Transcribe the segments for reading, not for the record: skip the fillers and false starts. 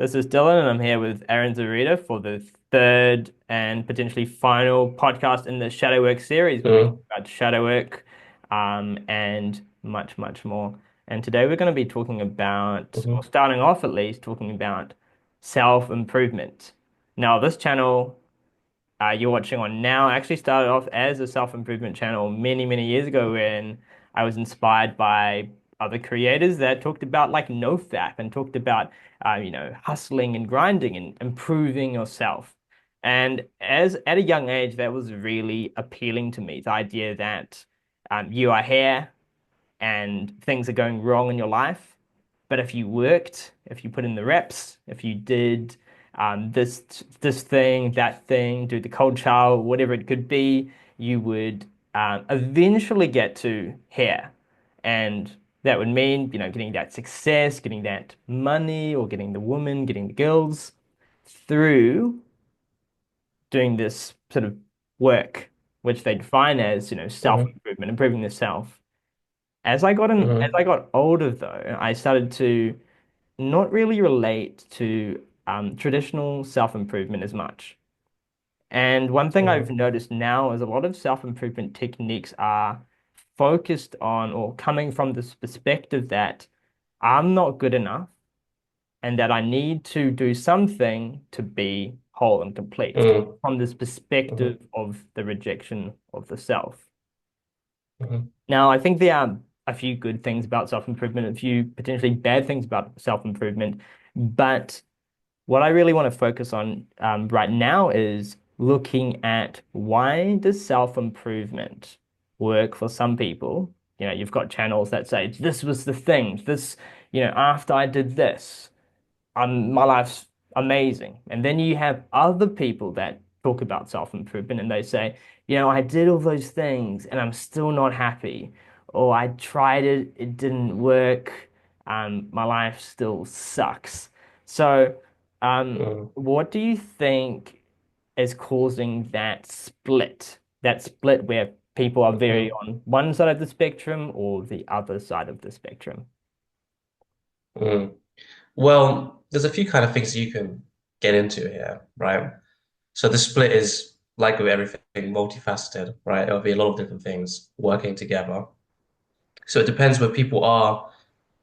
This is Dylan, and I'm here with Aaron Zurita for the third and potentially final podcast in the shadow work series where we talk Mm, about shadow work and much, much more. And today we're going to be talking about, or mhm, starting off at least, talking about self-improvement. Now, this channel you're watching on now actually started off as a self-improvement channel many, many years ago when I was inspired by other creators that talked about like NoFap and talked about hustling and grinding and improving yourself. And as at a young age, that was really appealing to me. The idea that you are here and things are going wrong in your life. But if you worked, if you put in the reps, if you did this thing, that thing, do the cold shower, whatever it could be, you would eventually get to here. And that would mean, getting that success, getting that money, or getting the woman, getting the girls through doing this sort of work, which they define as, mhm, self-improvement, improving the self. As mhm, I got older though, I started to not really relate to traditional self-improvement as much. And one thing I've mhm, noticed now is a lot of self-improvement techniques are focused on or coming from this perspective that I'm not good enough and that I need to do something to be whole and complete. It's mhm, from this perspective mhm, of the rejection of the self. mhm, Now, I think there are a few good things about self-improvement, a few potentially bad things about self-improvement, but what I really want to focus on right now is looking at why does self-improvement work for some people? You've got channels that say this was the thing, after I did this my life's amazing. And then you have other people that talk about self-improvement and they say, I did all those things and I'm still not happy. Or I tried it, it didn't work. My life still sucks. So, mhm, what do you think is causing that split? That split where people are very mhm, on one side of the spectrum or the other side of the spectrum? mhm. Well, there's a few kind of things you can get into here, right? So the split is like with everything, multifaceted, right? It'll be a lot of different things working together. So it depends where people are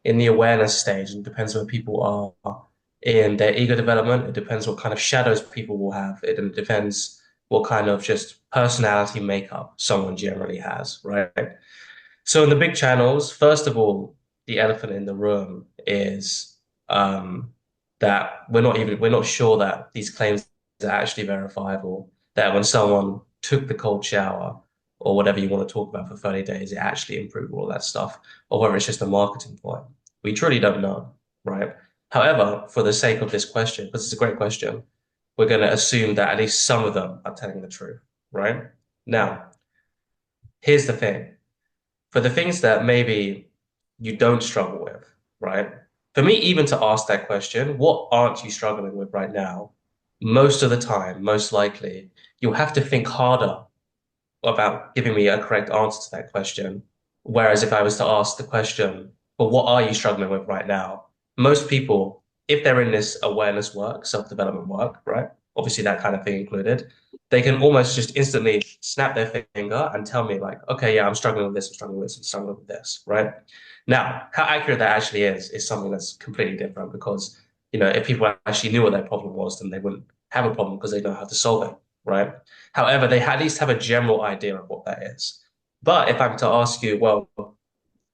in the awareness stage, and depends where people are in their ego development. It depends what kind of shadows people will have. It depends what kind of just personality makeup someone generally has, right? So in the big channels, first of all, the elephant in the room is that we're not sure that these claims are actually verifiable. That when someone took the cold shower or whatever you want to talk about for 30 days, it actually improved all that stuff, or whether it's just a marketing point. We truly don't know, right? However, for the sake of this question, because it's a great question, we're going to assume that at least some of them are telling the truth, right? Now, here's the thing for the things that maybe you don't struggle with, right? For me, even to ask that question, what aren't you struggling with right now? Most of the time, most likely, you'll have to think harder about giving me a correct answer to that question. Whereas if I was to ask the question, but what are you struggling with right now? Most people, if they're in this awareness work, self-development work, right? Obviously that kind of thing included, they can almost just instantly snap their finger and tell me like, okay, yeah, I'm struggling with this, I'm struggling with this, I'm struggling with this, right? Now, how accurate that actually is something that's completely different because, if people actually knew what their problem was, then they wouldn't have a problem because they know how to solve it, right? However, they at least have a general idea of what that is. But if I'm to ask you, well,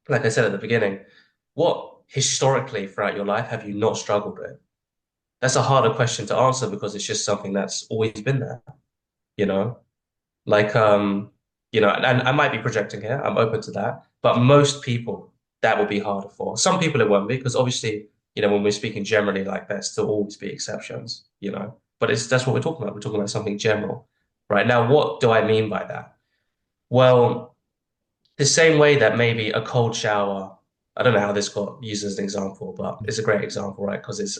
like I said at the beginning, what historically throughout your life have you not struggled with? That's a harder question to answer because it's just something that's always been there, you know? Like, and I might be projecting here, I'm open to that. But most people, that will be harder for. Some people it won't be, because obviously, when we're speaking generally like that, there'll always be exceptions. But that's what we're talking about. We're talking about something general. Right now, what do I mean by that? Well, the same way that maybe a cold shower, I don't know how this got used as an example, but it's a great example, right? Because it's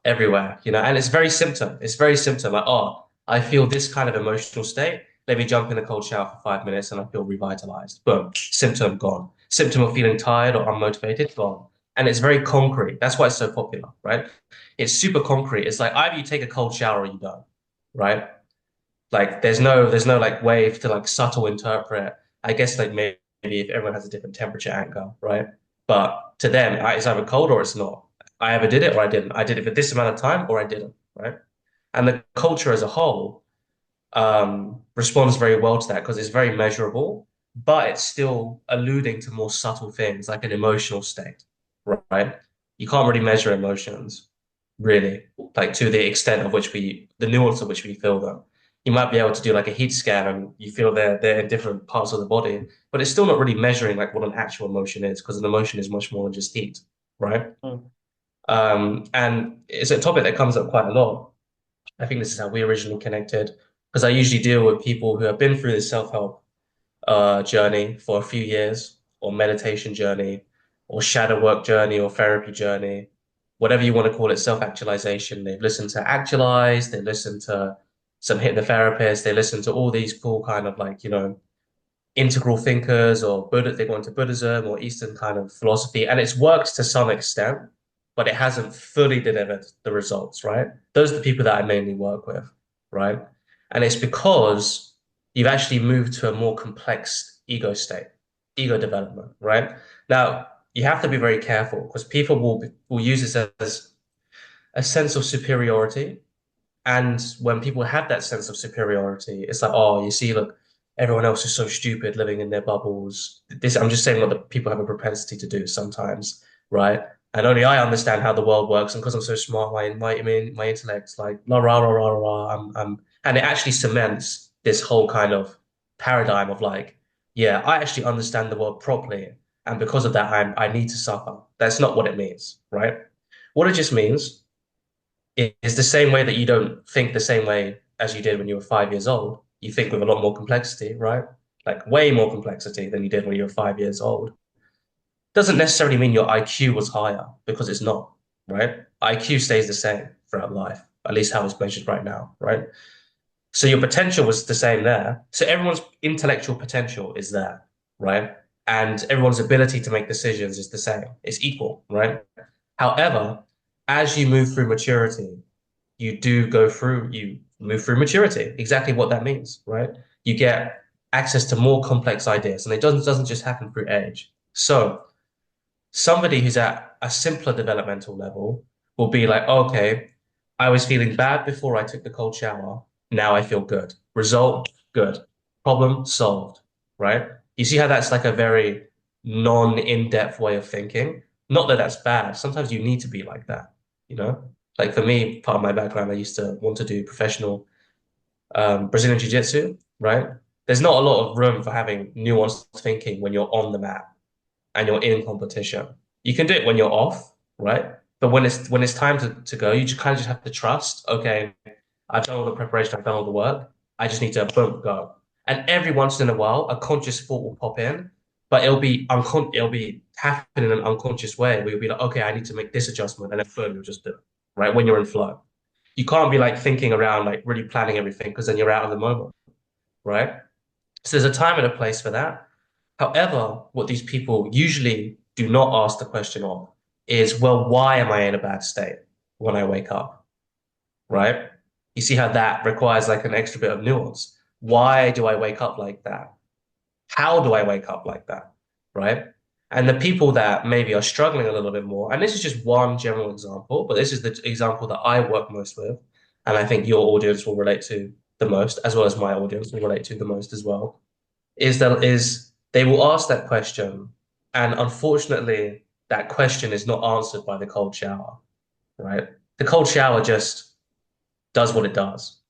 everywhere, and it's very symptom. It's very symptom. Like, oh, I feel this kind of emotional state. Let me jump in a cold shower for 5 minutes and I feel revitalized. Boom, symptom gone. Symptom of feeling tired or unmotivated, gone. and it's very concrete. That's why it's so popular, right? It's super concrete. It's like either you take a cold shower or you don't, right? Like there's no like way to like subtle interpret. I guess like maybe if everyone has a different temperature angle, right? But to them, it's either cold or it's not. I either did it or I didn't. I did it for this amount of time or I didn't, right? And the culture as a whole responds very well to that because it's very measurable, but it's still alluding to more subtle things like an emotional state, right? You can't really measure emotions, really, like to the extent of which the nuance of which we feel them. You might be able to do like a heat scan and you feel they're in different parts of the body, but it's still not really measuring like what an actual emotion is because an emotion is much more than just heat, right? Mm. And it's a topic that comes up quite a lot. I think this is how we originally connected because I usually deal with people who have been through the self-help journey for a few years, or meditation journey, or shadow work journey, or therapy journey, whatever you want to call it, self-actualization. They've listened to Actualize, they listen to some hypnotherapists, they listen to all these cool kind of like, integral thinkers or Buddha, they go into Buddhism or Eastern kind of philosophy, and it's worked to some extent, but it hasn't fully delivered the results, right? Those are the people that I mainly work with, right? And it's because you've actually moved to a more complex ego state, ego development, right? Now, you have to be very careful because people will use this as a sense of superiority, and when people have that sense of superiority, it's like, oh, you see, look, everyone else is so stupid living in their bubbles. This, I'm just saying what the people have a propensity to do sometimes, right? And only I understand how the world works, and because I'm so smart, my intellect's like la rah rah rah rah. And it actually cements this whole kind of paradigm of like, yeah, I actually understand the world properly, and because of that, I need to suffer. That's not what it means, right? What it just means is the same way that you don't think the same way as you did when you were 5 years old. You think with a lot more complexity, right? Like way more complexity than you did when you were 5 years old. Doesn't necessarily mean your IQ was higher because it's not, right? IQ stays the same throughout life, at least how it's measured right now, right? So your potential was the same there. So everyone's intellectual potential is there, right? And everyone's ability to make decisions is the same. It's equal, right? However, as you move through maturity, you move through maturity. Exactly what that means, right? You get access to more complex ideas, and it doesn't just happen through age. So somebody who's at a simpler developmental level will be like, okay, I was feeling bad before I took the cold shower. Now I feel good. Result, good. Problem solved, right? You see how that's like a very non-in-depth way of thinking? Not that that's bad. Sometimes you need to be like that, you know? Like for me, part of my background, I used to want to do professional Brazilian Jiu-Jitsu, right? There's not a lot of room for having nuanced thinking when you're on the mat and you're in competition. You can do it when you're off, right? But when it's time to go, you just kind of just have to trust, okay, I've done all the preparation, I've done all the work. I just need to boom, go. And every once in a while, a conscious thought will pop in, but it'll be happening in an unconscious way where you'll be like, okay, I need to make this adjustment, and then boom, you'll just do it, right? When you're in flow. You can't be like thinking around, like really planning everything because then you're out of the moment, right? So there's a time and a place for that. However, what these people usually do not ask the question of is, well, why am I in a bad state when I wake up? Right? You see how that requires like an extra bit of nuance. Why do I wake up like that? How do I wake up like that? Right? And the people that maybe are struggling a little bit more, and this is just one general example, but this is the example that I work most with, and I think your audience will relate to the most, as well as my audience will relate to the most as well, is they will ask that question, and unfortunately, that question is not answered by the cold shower, right? The cold shower just does what it does,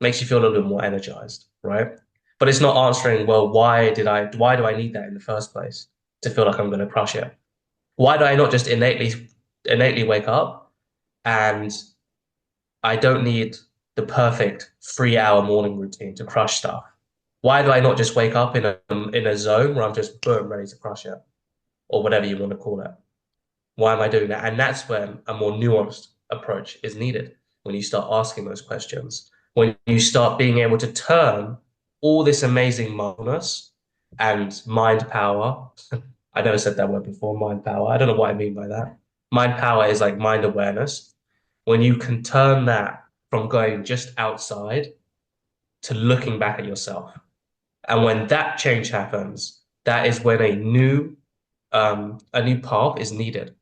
makes you feel a little bit more energized, right? But it's not answering, well, why do I need that in the first place to feel like I'm going to crush it? Why do I not just innately wake up and I don't need the perfect 3 hour morning routine to crush stuff? Why do I not just wake up in a zone where I'm just boom, ready to crush it, or whatever you want to call it? Why am I doing that? And that's when a more nuanced approach is needed when you start asking those questions, when you start being able to turn all this amazing mindfulness and mind power I never said that word before, mind power. I don't know what I mean by that. Mind power is like mind awareness. When you can turn that from going just outside to looking back at yourself. And when that change happens, that is when a new path is needed,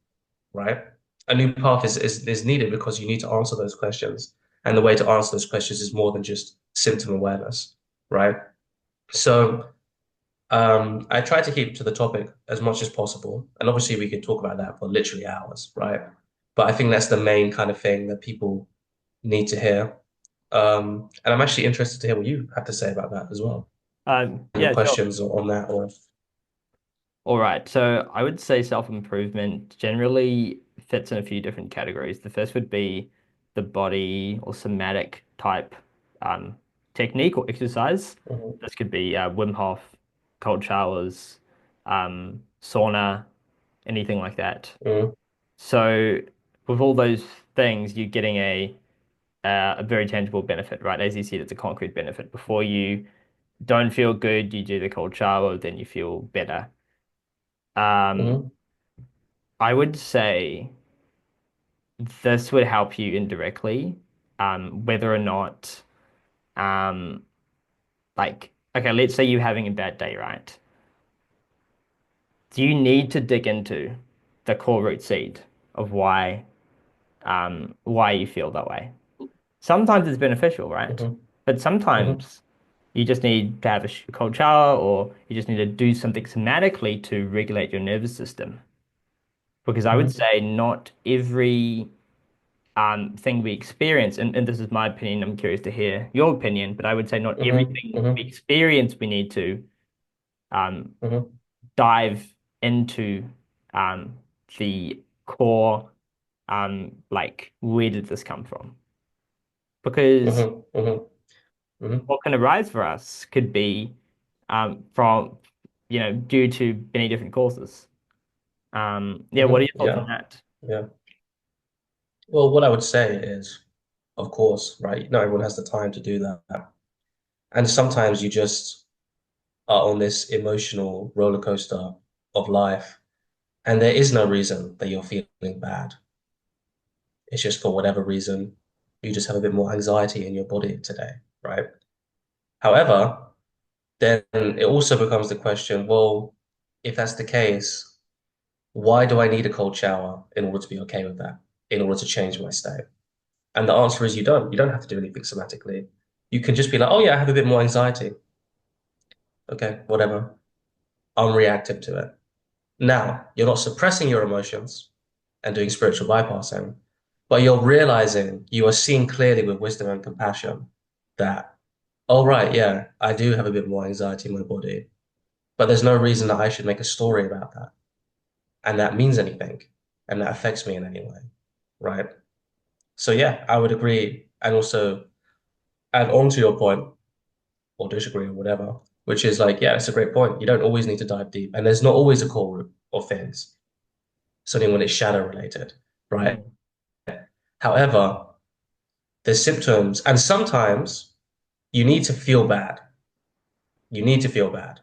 right? A new path is needed because you need to answer those questions. And the way to answer those questions is more than just symptom awareness, right? So I try to keep to the topic as much as possible. And obviously we could talk about that for literally hours, right? But I think that's the main kind of thing that people need to hear. And I'm actually interested to hear what you have to say about that as well. Any Yeah, sure. questions on that or All right. So I would say self-improvement generally fits in a few different categories. The first would be the body or somatic type um, technique or exercise. Mhm, This could be Wim Hof, cold showers, sauna, anything like that. mhm, So with all those things, you're getting a very tangible benefit, right? As you said, it's a concrete benefit. Before you don't feel good, you do the cold shower, then you feel better. Um, mhm, I would say this would help you indirectly, whether or not, um, like, okay, let's say you're having a bad day, right? Do you need to dig into the core root seed of why you feel that way? Sometimes it's beneficial, right? mhm, But mhm, sometimes you just need to have a cold shower, or you just need to do something somatically to regulate your nervous system. Because I would mhm, say not every thing we experience, and this is my opinion, I'm curious to hear your opinion, but I would say not mhm, everything we mhm, experience we need to um, mhm, dive into um, the core, like where did this come from? Because mhm, mhm, mhm, what can arise for us could be from, due to many different causes. Yeah, what are mhm. your thoughts on Yeah, that? yeah. Well, what I would say is, of course, right, not everyone has the time to do that. And sometimes you just are on this emotional roller coaster of life, and there is no reason that you're feeling bad. It's just for whatever reason, you just have a bit more anxiety in your body today, right? However, then it also becomes the question, well, if that's the case, why do I need a cold shower in order to be okay with that, in order to change my state? And the answer is you don't. You don't have to do anything somatically. You can just be like, oh yeah, I have a bit more anxiety. Okay, whatever. I'm reactive to it. Now, you're not suppressing your emotions and doing spiritual bypassing, but you're realizing you are seeing clearly with wisdom and compassion that, oh, right, yeah, I do have a bit more anxiety in my body, but there's no reason that I should make a story about that. And that means anything and that affects me in any way, right? So, yeah, I would agree. And also add on to your point or disagree or whatever, which is like, yeah, it's a great point. You don't always need to dive deep. And there's not always a core root of things, certainly when it's shadow related, right? Mm, However, there's symptoms, and sometimes you need to feel bad. You need to feel bad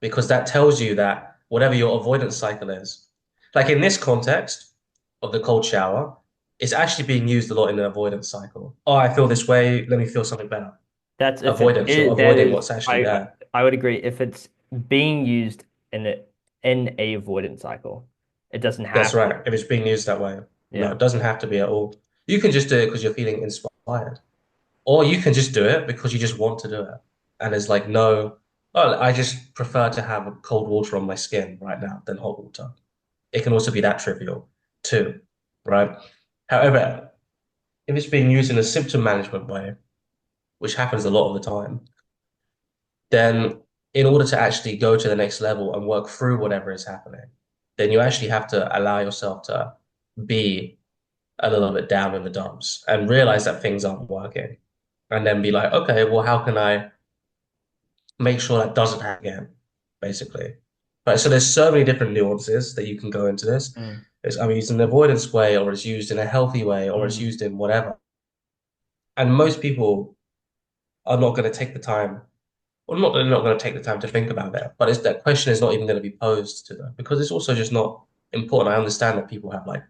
because that tells you that whatever your avoidance cycle is, like in this context of the cold shower, it's actually being used a lot in the avoidance cycle. Oh, I feel this way. Let me feel something better. That's if it Avoidance. You're is, that avoiding is, what's actually I there. I would agree. If it's being used in a avoidance cycle, it doesn't That's have to. right. If it's being used that way. No, Yeah, it doesn't have to be at all. You can just do it because you're feeling inspired. Or you can just do it because you just want to do it. And there's like no, oh, I just prefer to have cold water on my skin right now than hot water. It can also be that trivial too, right? However, if it's being used in a symptom management way, which happens a lot of the time, then in order to actually go to the next level and work through whatever is happening, then you actually have to allow yourself to be a little bit down in the dumps and realize that things aren't working. And then be like, okay, well, how can I make sure that doesn't happen again, basically. Right. So there's so many different nuances that you can go into this. mm, It's, I mean, it's an avoidance way, or it's used in a healthy way, or it's mm, used in whatever. And most people are not going to take the time Well, not that they're not going to take the time to think about it, but that question is not even going to be posed to them because it's also just not important. I understand that people have like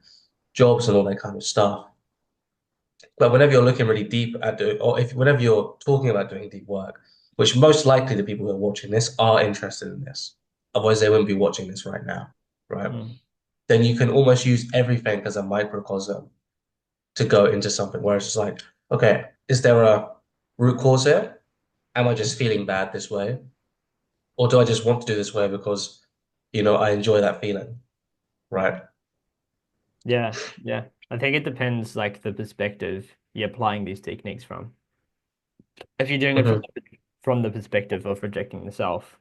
jobs and all that kind of stuff, but whenever you're looking really deep at doing, or if whenever you're talking about doing deep work, which most likely the people who are watching this are interested in this, otherwise they wouldn't be watching this right now, right? Mm. Then you can almost use everything as a microcosm to go into something where it's just like, okay, is there a root cause here? Am I just feeling bad this way? Or do I just want to do this way because, I enjoy that feeling, right? Yeah, yeah. I think it depends like the perspective you're applying these techniques from. If you're doing it Hmm. from the perspective of rejecting the self,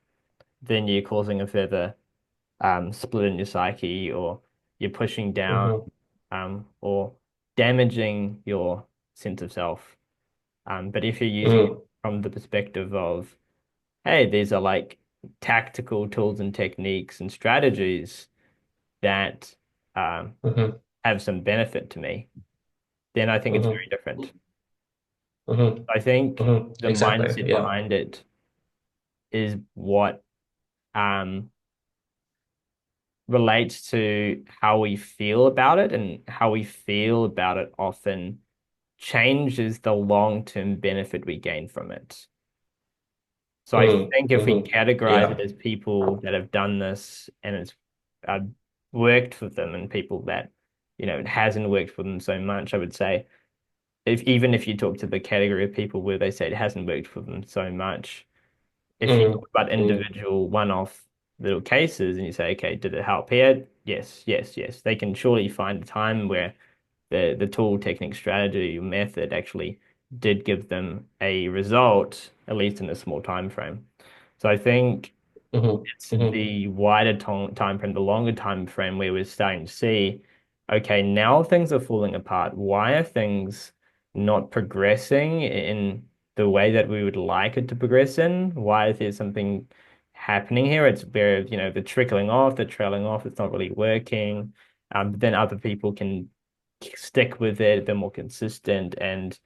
then you're causing a further split in your psyche, or you're pushing down Hmm. or damaging your sense of self. But if you're using it Hmm. from the perspective of, hey, these are like tactical tools and techniques and strategies that um, Hmm. have some benefit to me, then I think it's Hmm. very different. Hmm. I think Hmm. the Exactly. mindset Yeah. behind it is what um, relates to how we feel about it, and how we feel about it often changes the long-term benefit we gain from it. So I Mm. think if we Hmm. categorize it Yeah. as people that have done this and it's uh, worked for them, and people that, it hasn't worked for them so much, I would say, if even if you talk to the category of people where they say it hasn't worked for them so much, if you Mm. talk about Mm. individual one-off little cases and you say, okay, did it help here? Yes, yes, yes. They can surely find a time where the tool, technique, strategy, method actually did give them a result, at least in a small time frame. So I think Hmm. it's Hmm. the wider time frame, the longer time frame where we're starting to see, okay, now things are falling apart. Why are things not progressing in the way that we would like it to progress in? Why is there something happening here? It's where, the trickling off, the trailing off, it's not really working. But then other people can stick with it, they're more consistent, and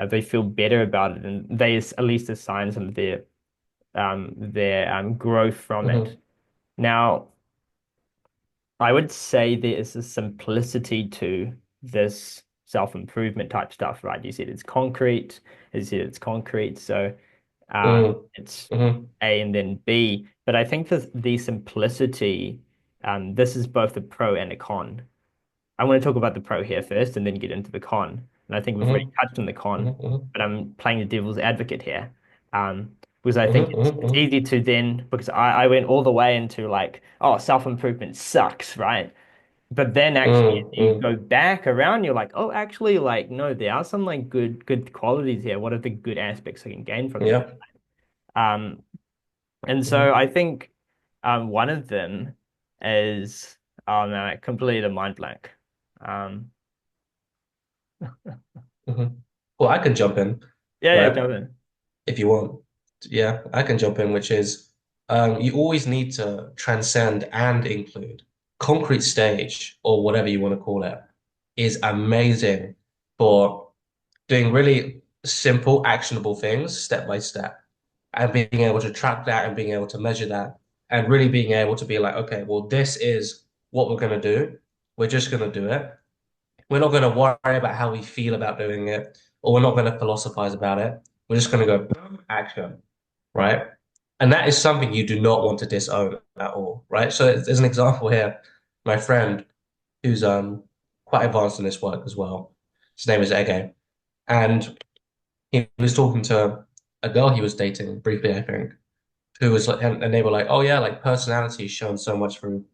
they feel better about it, and they at least assign some of their growth from it. Hmm. Now, I would say there is a simplicity to this self-improvement type stuff, right? You said it's concrete, so Mm. it's Hmm. A and then B. But I think the simplicity, this is both a pro and a con. I want to talk about the pro here first and then get into the con. And I think we've already Hmm. touched on the con, Hmm. but I'm playing the devil's advocate here. Because I think Hmm. it's Hmm. easy to then, because I went all the way into like, oh, self-improvement sucks, right? But then actually Mm. you Mm. go back around, you're like, oh, actually, like, no, there are some like good qualities here. What are the good aspects I can gain from this? Yeah. Um, and so Hmm. I think one of them is, oh man, I completed a mind blank. Um, Hmm. Well, I can jump in, yeah, yeah, right? jump in. If you want. Yeah, I can jump in, which is you always need to transcend and include. Concrete stage, or whatever you want to call it, is amazing for doing really simple, actionable things step by step, and being able to track that and being able to measure that, and really being able to be like, okay, well, this is what we're going to do. We're just going to do it. We're not going to worry about how we feel about doing it, or we're not going to philosophize about it. We're just going to go boom, action, right? And that is something you do not want to disown at all, right? So there's an example here. My friend, who's quite advanced in this work as well. His name is Ege, and he was talking to a girl he was dating briefly, I think, who was like, and they were like, "Oh yeah, like personality is shown so much through.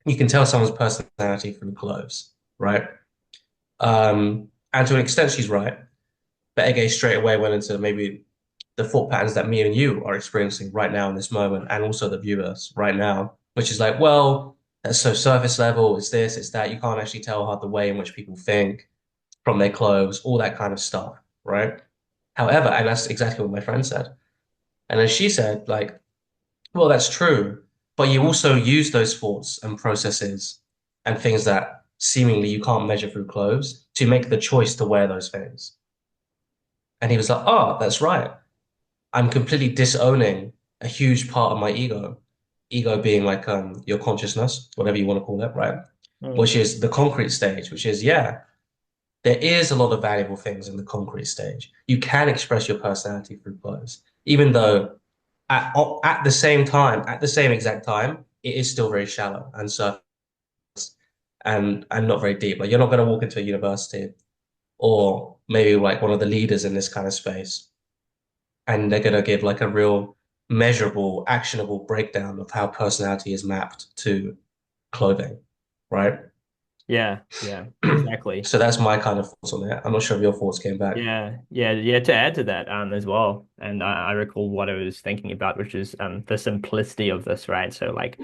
You can tell someone's personality through clothes, right?" And to an extent, she's right. But Ege straight away went into maybe the thought patterns that me and you are experiencing right now in this moment, and also the viewers right now, which is like, well, that's so surface level. It's this, it's that. You can't actually tell how the way in which people think from their clothes, all that kind of stuff, right? However, and that's exactly what my friend said. And then she said, like, well, that's true, but you also use those thoughts and processes and things that seemingly you can't measure through clothes to make the choice to wear those things. And he was like, oh, that's right. I'm completely disowning a huge part of my ego. Ego being like your consciousness, whatever you want to call it, right? Mm. Which is the concrete stage, which is, yeah, there is a lot of valuable things in the concrete stage. You can express your personality through clothes, even though at the same time, at the same exact time, it is still very shallow and surface and not very deep. Like you're not going to walk into a university or maybe like one of the leaders in this kind of space, and they're going to give like a real measurable, actionable breakdown of how personality is mapped to clothing, right? Yeah, yeah, exactly. So that's my kind of thoughts on it. I'm not sure if your thoughts came back. Yeah, yeah, yeah. To add to that, as well, and I recall what I was thinking about, which is the simplicity of this, right? So, like,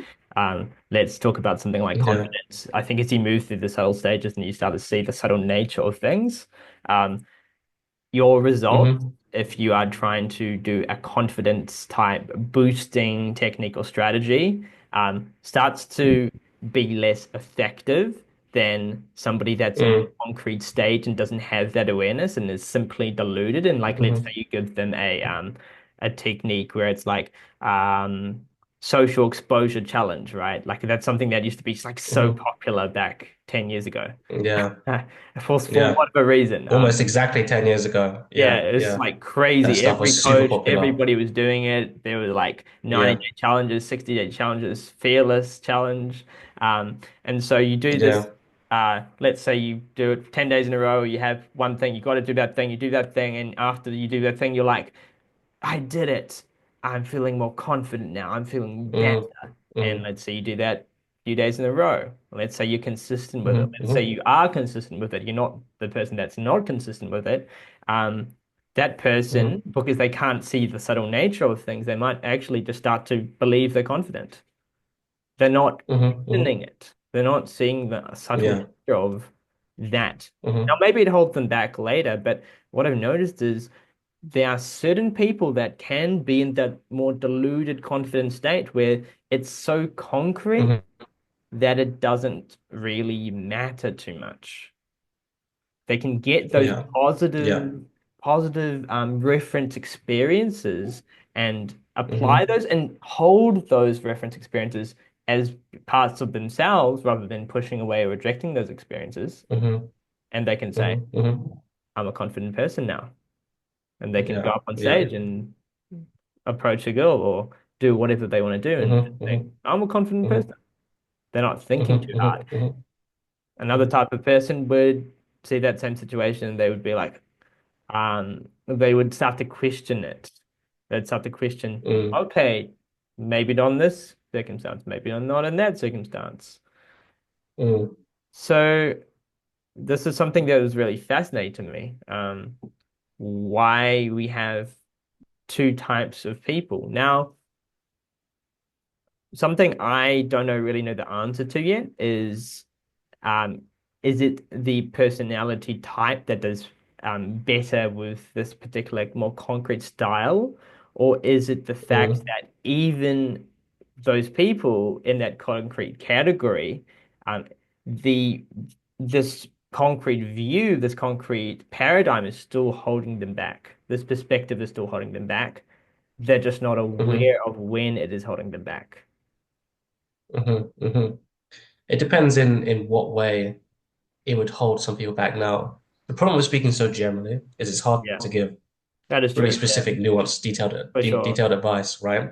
let's talk about something like Yeah. confidence. I think as you move through the subtle stages and you start to see the subtle nature of things, um, your results, Hmm. if you are trying to do a confidence type boosting technique or strategy, starts to be less effective than somebody that's in Mm. a concrete state and doesn't have that awareness and is simply deluded. And like, let's say Hmm. you give them a technique where it's like social exposure challenge, right? Like that's something that used to be like so Hmm. popular back 10 years ago. Yeah. Uh, for Yeah. whatever reason. Almost exactly 10 years ago. Yeah, Yeah. it's Yeah. like That crazy. stuff Every was super coach, popular. everybody was doing it. There were like Yeah. 90-day challenges, 60-day challenges, fearless challenge. And so you do this, Yeah. let's say you do it 10 days in a row, you have one thing, you got to do that thing, you do that thing, and after you do that thing, you're like, I did it. I'm feeling more confident now. I'm feeling better. Mm. And Mm. let's say you do that a few days in a row. Let's say you're consistent with it. Hmm. Let's say Hmm. you are consistent with it. You're not the person that's not consistent with it. Um, that person, Hmm. because they can't see the subtle nature of things, they might actually just start to believe they're confident. They're not Hmm. questioning Hmm. it. They're not seeing the subtle Yeah. nature of that. Now, Hmm. maybe it holds them back later, but what I've noticed is there are certain people that can be in that more deluded, confident state where it's so concrete Hmm. that it doesn't really matter too much. They can get those Yeah. Yeah. positive reference experiences and apply Hmm. those and hold those reference experiences as parts of themselves rather than pushing away or rejecting those experiences. Hmm. And they can say, Hmm. Hmm. I'm a confident person now. And they can go Yeah. up on Yeah. stage and approach a girl or do whatever they want to do and Hmm. just think, Hmm. I'm a confident person. Hmm. They're not Hmm. thinking too hard. Hmm. Another type of person would see that same situation, they would be like, they would start to question it. They'd start to question, Hmm. okay, maybe not in this circumstance, maybe not in that circumstance. Hmm. So this is something that was really fascinating to me. Why we have two types of people. Now, something I don't know really know the answer to yet um, is it the personality type that does better with this particular more concrete style, or is it the fact Hmm. that even those people in that concrete category, um, the this concrete view, this concrete paradigm is still holding them back. This perspective is still holding them back. They're just not Hmm. aware of when it is holding them back. Hmm. Hmm. It depends in what way it would hold some people back now. The problem with speaking so generally is it's hard Yeah, to give that is really true. Yeah, specific, nuanced, for sure. detailed advice, right?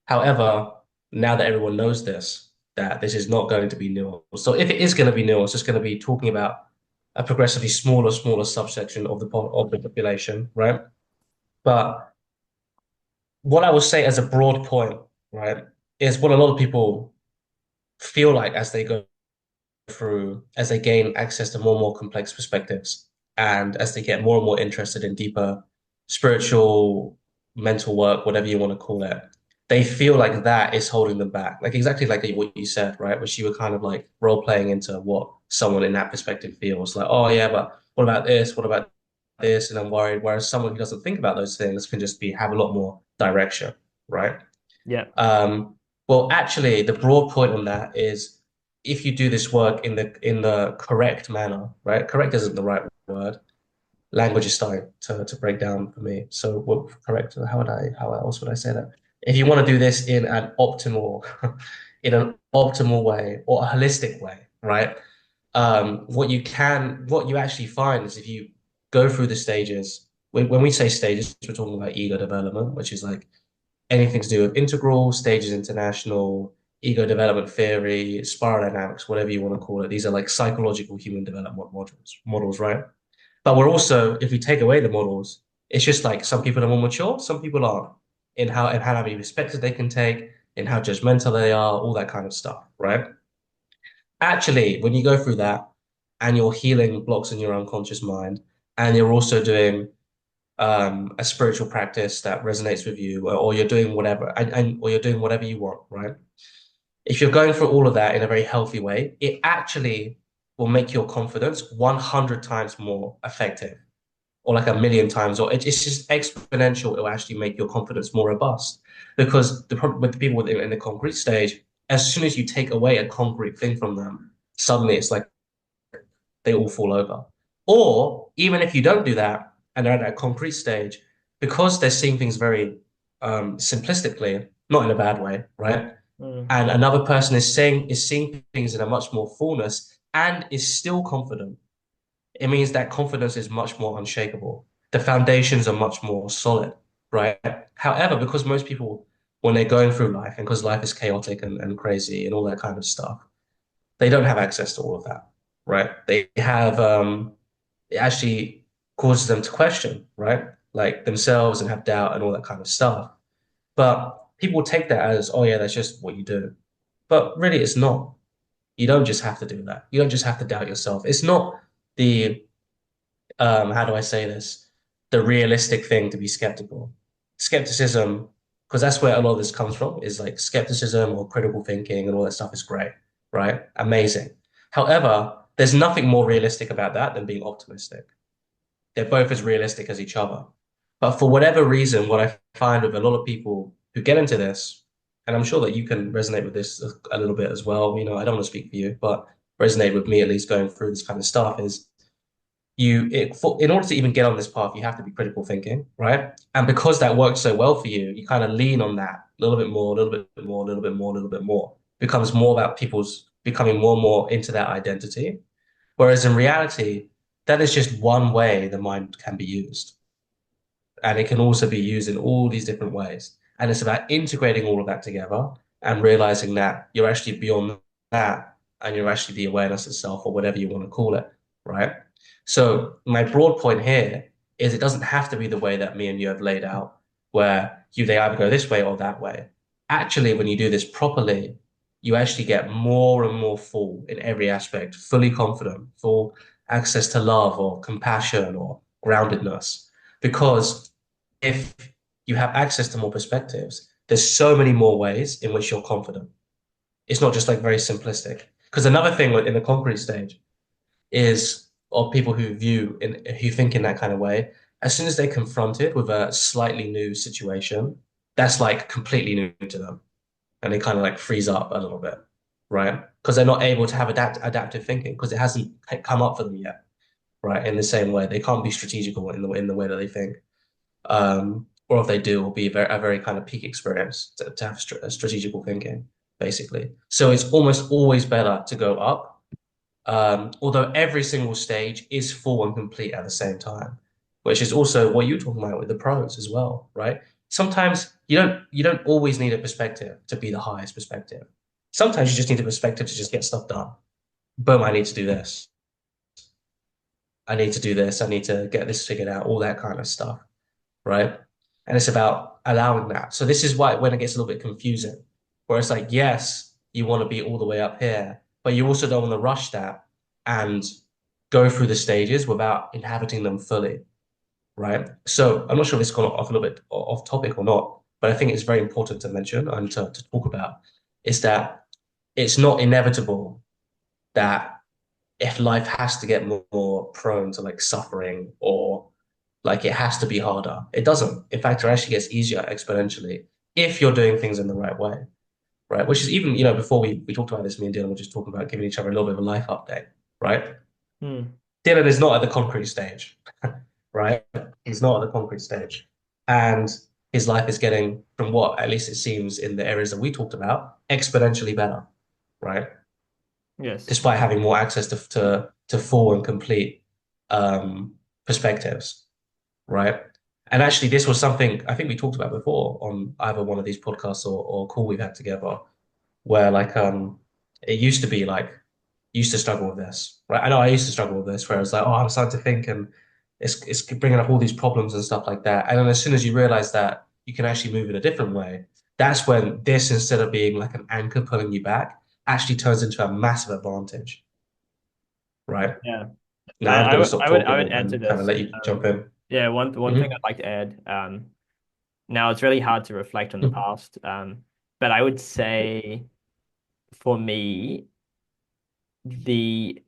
However, now that everyone knows this, that this is not going to be nuanced. So if it is going to be nuanced, it's going to be talking about a progressively smaller subsection of of the population, right? But what I would say as a broad point, right, is what a lot of people feel like as they go through, as they gain access to more and more complex perspectives, and as they get more and more interested in deeper spiritual, mental work, whatever you want to call it, they feel like that is holding them back. Like exactly like what you said, right? Which you were kind of like role playing into what someone in that perspective feels like, oh yeah, but what about this? What about this? And I'm worried. Whereas someone who doesn't think about those things can just be have a lot more direction, right? Yeah. Um, well, actually, the broad point on that is if you do this work in the correct manner, right? Correct isn't the right word. language is starting to break down for me. So what correct? How else would I say that? If you want to do this in an optimal in an optimal way or a holistic way, right? What you actually find is if you go through the stages, when we say stages, we're talking about ego development, which is like anything to do with integral, stages international, ego development theory, spiral dynamics, whatever you want to call it. These are like psychological human development models, right? But we're also, if we take away the models, it's just like some people are more mature, some people aren't in how many perspectives they can take, in how judgmental they are, all that kind of stuff, right? Actually, when you go through that and you're healing blocks in your unconscious mind, and you're also doing a spiritual practice that resonates with you, or you're doing whatever, or you're doing whatever you want, right? If you're going through all of that in a very healthy way, it actually will make your confidence 100 times more effective, or like a million times, or it's just exponential. It will actually make your confidence more robust. Because the problem with the people in the concrete stage, as soon as you take away a concrete thing from them, suddenly it's like they all fall over. Or even if you don't do that and they're at that concrete stage, because they're seeing things very simplistically, not in a bad way, right? Mm, And another person is seeing things in a much more fullness and is still confident. It means that confidence is much more unshakable. The foundations are much more solid, right? However, because most people, when they're going through life, and because life is chaotic and crazy and all that kind of stuff, they don't have access to all of that, right? They have it actually causes them to question, right? Like themselves and have doubt and all that kind of stuff. But people take that as, oh yeah, that's just what you do. But really it's not. You don't just have to do that. You don't just have to doubt yourself. It's not the how do I say this? The realistic thing to be skeptical. Skepticism, because that's where a lot of this comes from, is like skepticism or critical thinking and all that stuff is great, right? Amazing. However, there's nothing more realistic about that than being optimistic. They're both as realistic as each other. But for whatever reason, what I find with a lot of people who get into this, and I'm sure that you can resonate with this a little bit as well. You know, I don't want to speak for you, but resonate with me at least going through this kind of stuff is in order to even get on this path, you have to be critical thinking, right? And because that works so well for you, you kind of lean on that a little bit more, a little bit more, a little bit more, a little bit more. Becomes more about people's becoming more and more into that identity. Whereas in reality, that is just one way the mind can be used. And it can also be used in all these different ways. And it's about integrating all of that together and realizing that you're actually beyond that and you're actually the awareness itself or whatever you want to call it, right? So my broad point here is it doesn't have to be the way that me and you have laid out, where they either go this way or that way. Actually, when you do this properly, you actually get more and more full in every aspect, fully confident, full access to love or compassion or groundedness. Because if you have access to more perspectives, there's so many more ways in which you're confident. It's not just like very simplistic. Because another thing in the concrete stage is, or people who think in that kind of way, as soon as they're confronted with a slightly new situation, that's like completely new to them, and they kind of like freeze up a little bit, right? Because they're not able to have adaptive thinking because it hasn't come up for them yet, right? In the same way, they can't be strategical in the way that they think. Or if they do, it'll be a very kind of peak experience to have strategical thinking, basically. So it's almost always better to go up, although every single stage is full and complete at the same time, which is also what you're talking about with the pros as well, right? Sometimes you don't always need a perspective to be the highest perspective. Sometimes you just need a perspective to just get stuff done. Boom, I need to do this. I need to do this. I need to get this figured out, all that kind of stuff, right? And it's about allowing that. So this is why when it gets a little bit confusing, where it's like, yes, you want to be all the way up here, but you also don't want to rush that and go through the stages without inhabiting them fully, right? So I'm not sure if it's gone off a little bit off topic or not, but I think it's very important to mention and to talk about is that it's not inevitable that if life has to get more prone to like suffering or like it has to be harder. It doesn't. In fact, it actually gets easier exponentially if you're doing things in the right way, right? Which is even, you know, before we talked about this, me and Dylan were just talking about giving each other a little bit of a life update, right? mm, Dylan is not at the concrete stage. right? He's not at the concrete stage. And his life is getting, from what at least it seems in the areas that we talked about, exponentially better, right? Yes. Despite having more access to full and complete perspectives, right? And actually, this was something I think we talked about before on either one of these podcasts or call we've had together, where like it used to be like used to struggle with this, right? I know I used to struggle with this, where it's like, oh, I'm starting to think, and it's bringing up all these problems and stuff like that. And then as soon as you realize that you can actually move in a different way, that's when this, instead of being like an anchor pulling you back, actually turns into a massive advantage, right? Yeah. Now I'm going to stop I talking would add to and kind of this. let you jump in. Yeah, one thing Hmm I'd like to add. Now it's really hard to reflect on the past. But I would say for me, the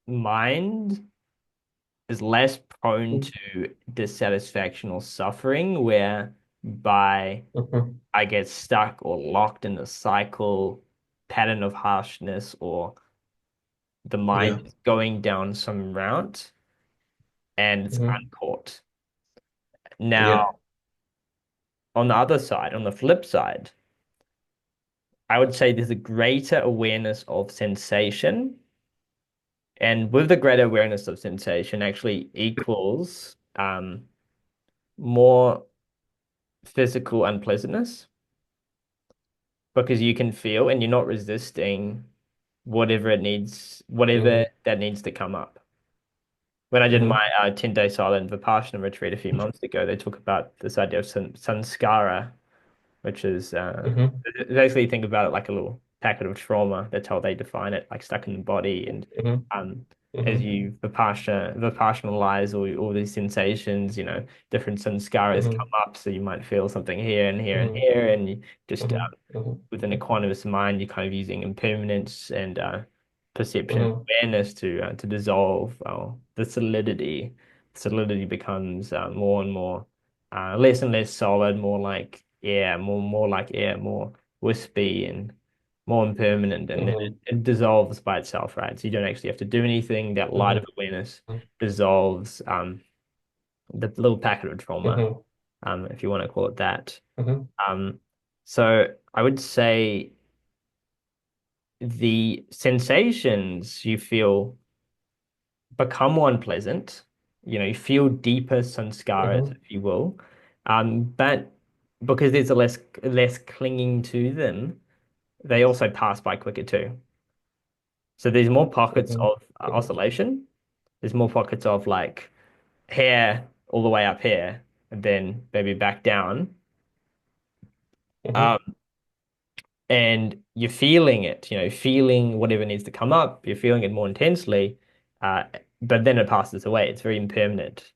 mind is less prone to dissatisfaction or suffering, whereby hmm I get stuck or locked in a cycle, pattern of harshness, or the mind Yeah. is going down some route and it's hmm uncaught. Yeah. Now, on the other side, on the flip side, I would say there's a greater awareness of sensation. And with the greater awareness of sensation actually equals more physical unpleasantness because you can feel and you're not resisting whatever hmm that needs to come up. When I did my hmm 10-day silent Vipassana retreat a few months ago, they talk about this idea of sanskara, which is hmm basically think about it like a little packet of trauma. That's how they define it, like stuck in the body. And hmm um, as hmm you Vipassionalize all these sensations, different sanskaras come hmm up. So you might feel something here and here and hmm here, and you just hmm hmm with an equanimous mind, you're kind of using impermanence and perception hmm awareness to dissolve the solidity. Solidity becomes more and more less and less solid, more like air, more like air, more wispy and more impermanent, and then hmm it dissolves by itself, right? So you don't actually have to do anything. That light of hmm awareness dissolves the little packet of trauma, hmm if you want to call it that. hmm Um, so I would say the sensations you feel become more unpleasant. You feel deeper sanskaras, hmm if you will. But because there's a less clinging to them, they also pass by quicker too. So there's more pockets hmm of oscillation. There's more pockets of like here all the way up here, and then maybe back down. hmm Um, and you're feeling it, feeling whatever needs to come up. You're feeling it more intensely, uh, but then it passes away. It's very impermanent.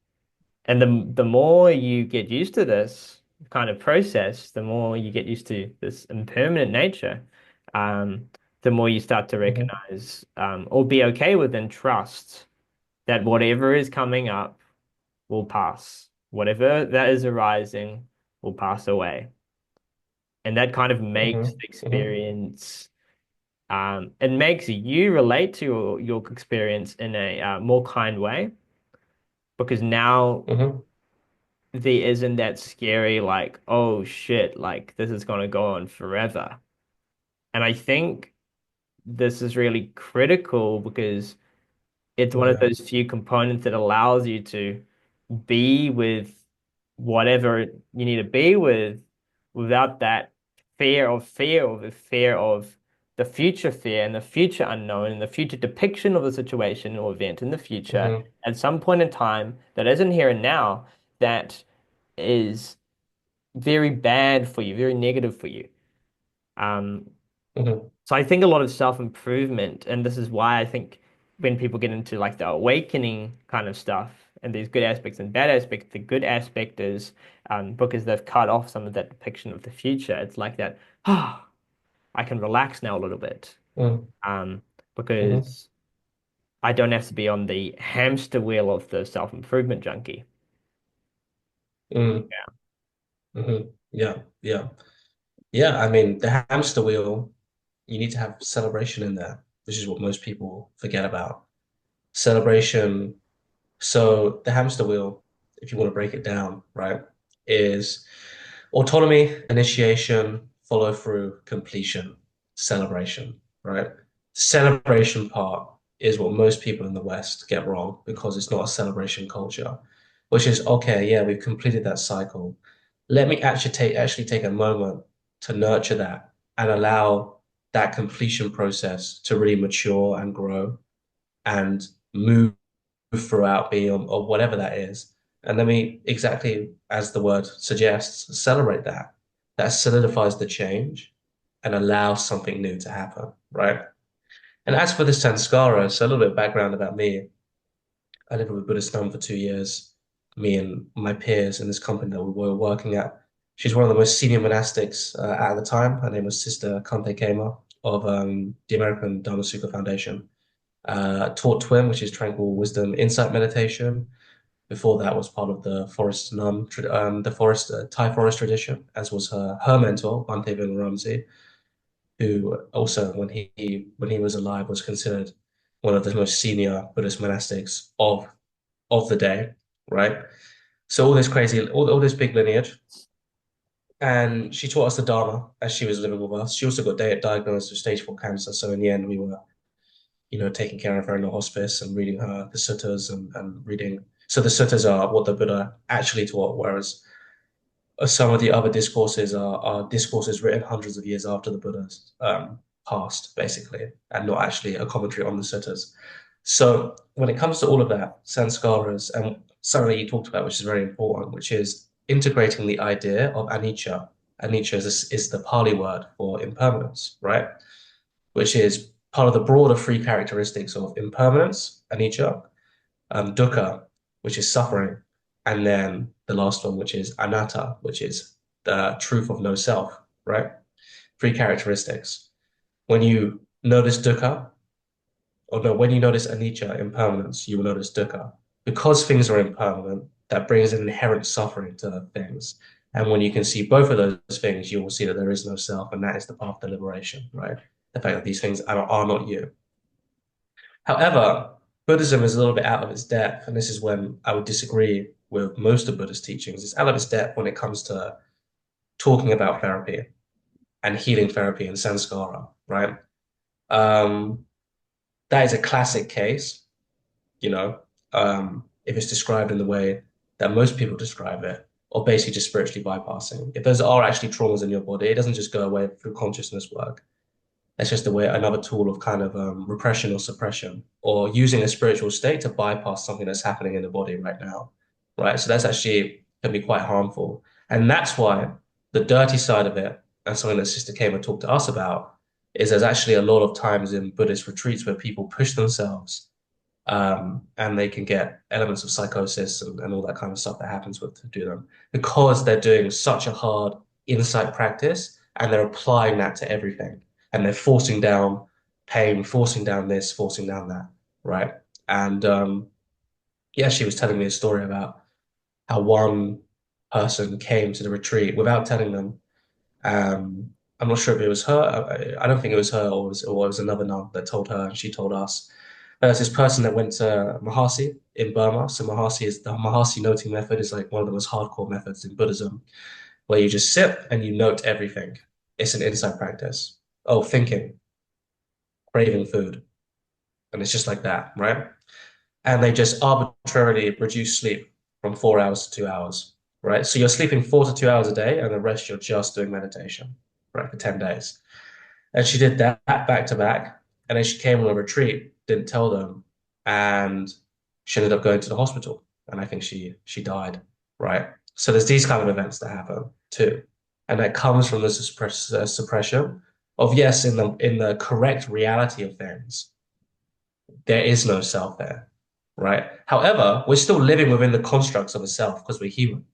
And the more you get used to this kind of process, the more you get used to this impermanent nature, um, the more you start to hmm recognize or be okay with and trust that whatever is coming up will pass. Whatever that is arising will pass away. And that kind of makes hmm the hmm experience, it makes you relate to your experience in a more kind way because now hmm there isn't that scary, like, oh shit, like this is going to go on forever. And I think this is really critical because it's one of Yeah. those few components that allows you to be with whatever you need to be with without that fear of the future fear and the future unknown and the future depiction of the situation or event in the future hmm at some point in time that isn't here and now that is very bad for you, very negative for you. Um, hmm so I think a lot of self-improvement, and this is why I think when people get into like the awakening kind of stuff, and there's good aspects and bad aspects, the good aspect is because they've cut off some of that depiction of the future. It's like that, oh, I can relax now a little bit hmm um, hmm because I don't have to be on the hamster wheel of the self-improvement junkie. hmm hmm Yeah. Yeah. Yeah. I mean, the hamster wheel, you need to have celebration in there, which is what most people forget about. Celebration So the hamster wheel, if you want to break it down, right, is autonomy, initiation, follow through, completion, celebration, right? Celebration part is what most people in the West get wrong because it's not a celebration culture, which is okay, yeah, we've completed that cycle. Let me actually take a moment to nurture that and allow that completion process to really mature and grow and move throughout me or whatever that is. And let me, exactly as the word suggests, celebrate that. That solidifies the change and allows something new to happen, right? And as for the Sanskara, so a little bit of background about me. I lived with Buddhist nun for 2 years. Me and my peers in this company that we were working at. She's one of the most senior monastics at the time. Her name was Sister Kante Kema of the American Dharma Sukha Foundation. Taught Twin, which is tranquil wisdom insight meditation. Before that was part of the forest nun, the forest Thai forest tradition, as was her mentor, Bhante Vimalaramsi, who also, when he was alive, was considered one of the most senior Buddhist monastics of the day, right? So all this crazy, all this big lineage, and she taught us the Dharma as she was living with us. She also got diagnosed with stage 4 cancer, so in the end, we were taking care of her in the hospice and reading her the suttas and reading. So the suttas are what the Buddha actually taught, whereas some of the other discourses are discourses written hundreds of years after the Buddha's passed, basically, and not actually a commentary on the suttas. So when it comes to all of that, sanskaras, and something that you talked about, which is very important, which is integrating the idea of anicca. Anicca is the Pali word for impermanence, right? Which is part of the broader three characteristics of impermanence, anicca, dukkha, which is suffering, and then the last one, which is anatta, which is the truth of no self, right? Three characteristics. When you notice dukkha, or no, when you notice anicca, impermanence, you will notice dukkha. Because things are impermanent, that brings an inherent suffering to things. And when you can see both of those things, you will see that there is no self, and that is the path to liberation, right? The fact that these things are not you. However, Buddhism is a little bit out of its depth, and this is when I would disagree with most of Buddhist teachings. It's out of its depth when it comes to talking about therapy and healing therapy and samskara, right? Um, that is a classic case, you know, if it's described in the way that most people describe it, or basically just spiritually bypassing. If those are actually traumas in your body, it doesn't just go away through consciousness work. It's just a way, another tool of kind of repression or suppression, or using a spiritual state to bypass something that's happening in the body right now, right? So that's actually can be quite harmful, and that's why the dirty side of it, and something that Sister Kama talked to us about, is there's actually a lot of times in Buddhist retreats where people push themselves, and they can get elements of psychosis and all that kind of stuff that happens with to do them because they're doing such a hard insight practice and they're applying that to everything and they're forcing down pain, forcing down this, forcing down that, right? And yeah, she was telling me a story about how one person came to the retreat without telling them. I'm not sure if it was her. I don't think it was her, or it was another nun that told her, and she told us. There's this person that went to Mahasi in Burma. So the Mahasi noting method is like one of the most hardcore methods in Buddhism, where you just sit and you note everything. It's an insight practice. Oh, thinking, craving food, and it's just like that, right? And they just arbitrarily reduce sleep from 4 hours to 2 hours, right? So you're sleeping 4 to 2 hours a day, and the rest you're just doing meditation, right, for 10 days. And she did that back to back. And then she came on a retreat, didn't tell them, and she ended up going to the hospital. And I think she died, right? So there's these kind of events that happen too. And that comes from the suppression of, yes, in the correct reality of things, there is no self there, right? However, we're still living within the constructs of a self because we're human.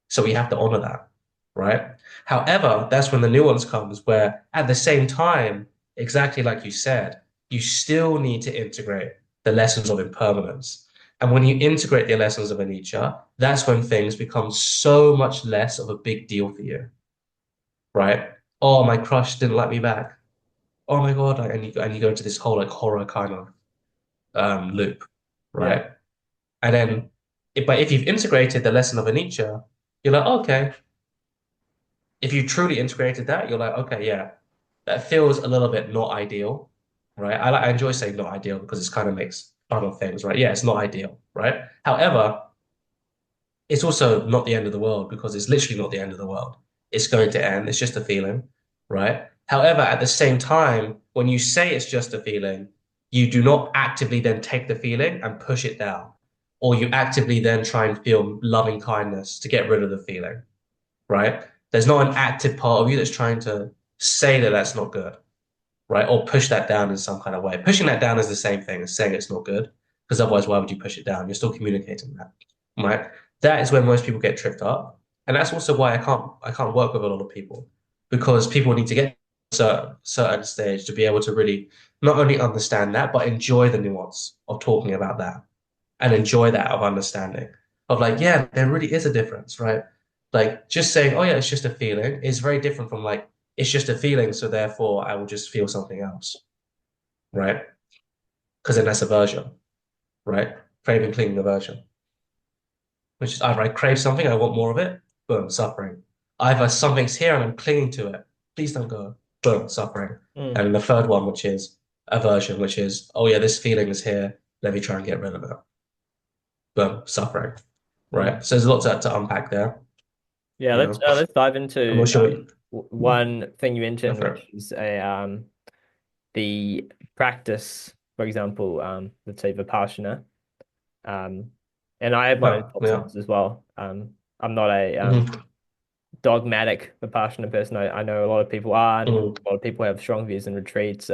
So we have to honor that, right? However, that's when the nuance comes where at the same time, exactly like you said, you still need to integrate the lessons of impermanence. And when you integrate the lessons of anicca, that's when things become so much less of a big deal for you, right? Oh, my crush didn't like me back. Oh my God. And you go into this whole like horror kind of loop, Yeah. right? And then, but if you've integrated the lesson of anicca, you're like, okay. If you truly integrated that, you're like, okay, yeah, that feels a little bit not ideal, right? I enjoy saying not ideal because it kind of makes fun of things, right? Yeah, it's not ideal, right? However, it's also not the end of the world because it's literally not the end of the world. It's going to end. It's just a feeling, right? However, at the same time, when you say it's just a feeling, you do not actively then take the feeling and push it down, or you actively then try and feel loving kindness to get rid of the feeling, right? There's not an active part of you that's trying to say that that's not good, right? Or push that down in some kind of way. Pushing that down is the same thing as saying it's not good, because otherwise, why would you push it down? You're still communicating that, right? That is where most people get tripped up, and that's also why I can't work with a lot of people because people need to get to a certain stage to be able to really not only understand that but enjoy the nuance of talking about that and enjoy that of understanding of like, yeah, there really is a difference, right? Like just saying, oh yeah, it's just a feeling is very different from like, it's just a feeling, so therefore I will just feel something else, right? Because then that's aversion, right? Craving, clinging, aversion, which is either I crave something, I want more of it, boom, suffering. Either something's here and I'm clinging to it, please don't go, boom, suffering. Mm, And the third one, which is aversion, which is, oh yeah, this feeling is here, let me try and get rid of it, boom, suffering, mm. right? So there's a lot to unpack there. Yeah, You know, let's dive I'm into not sure what you one thing you go mentioned, for which it. is a the practice, for example, let's say Vipassana. Um, and I have my own Yeah, thoughts on yeah. this as well. I'm not a Mm-hmm. dogmatic Vipassana person. I know a lot of people are, and Mm-hmm. a lot of people have strong views in retreats.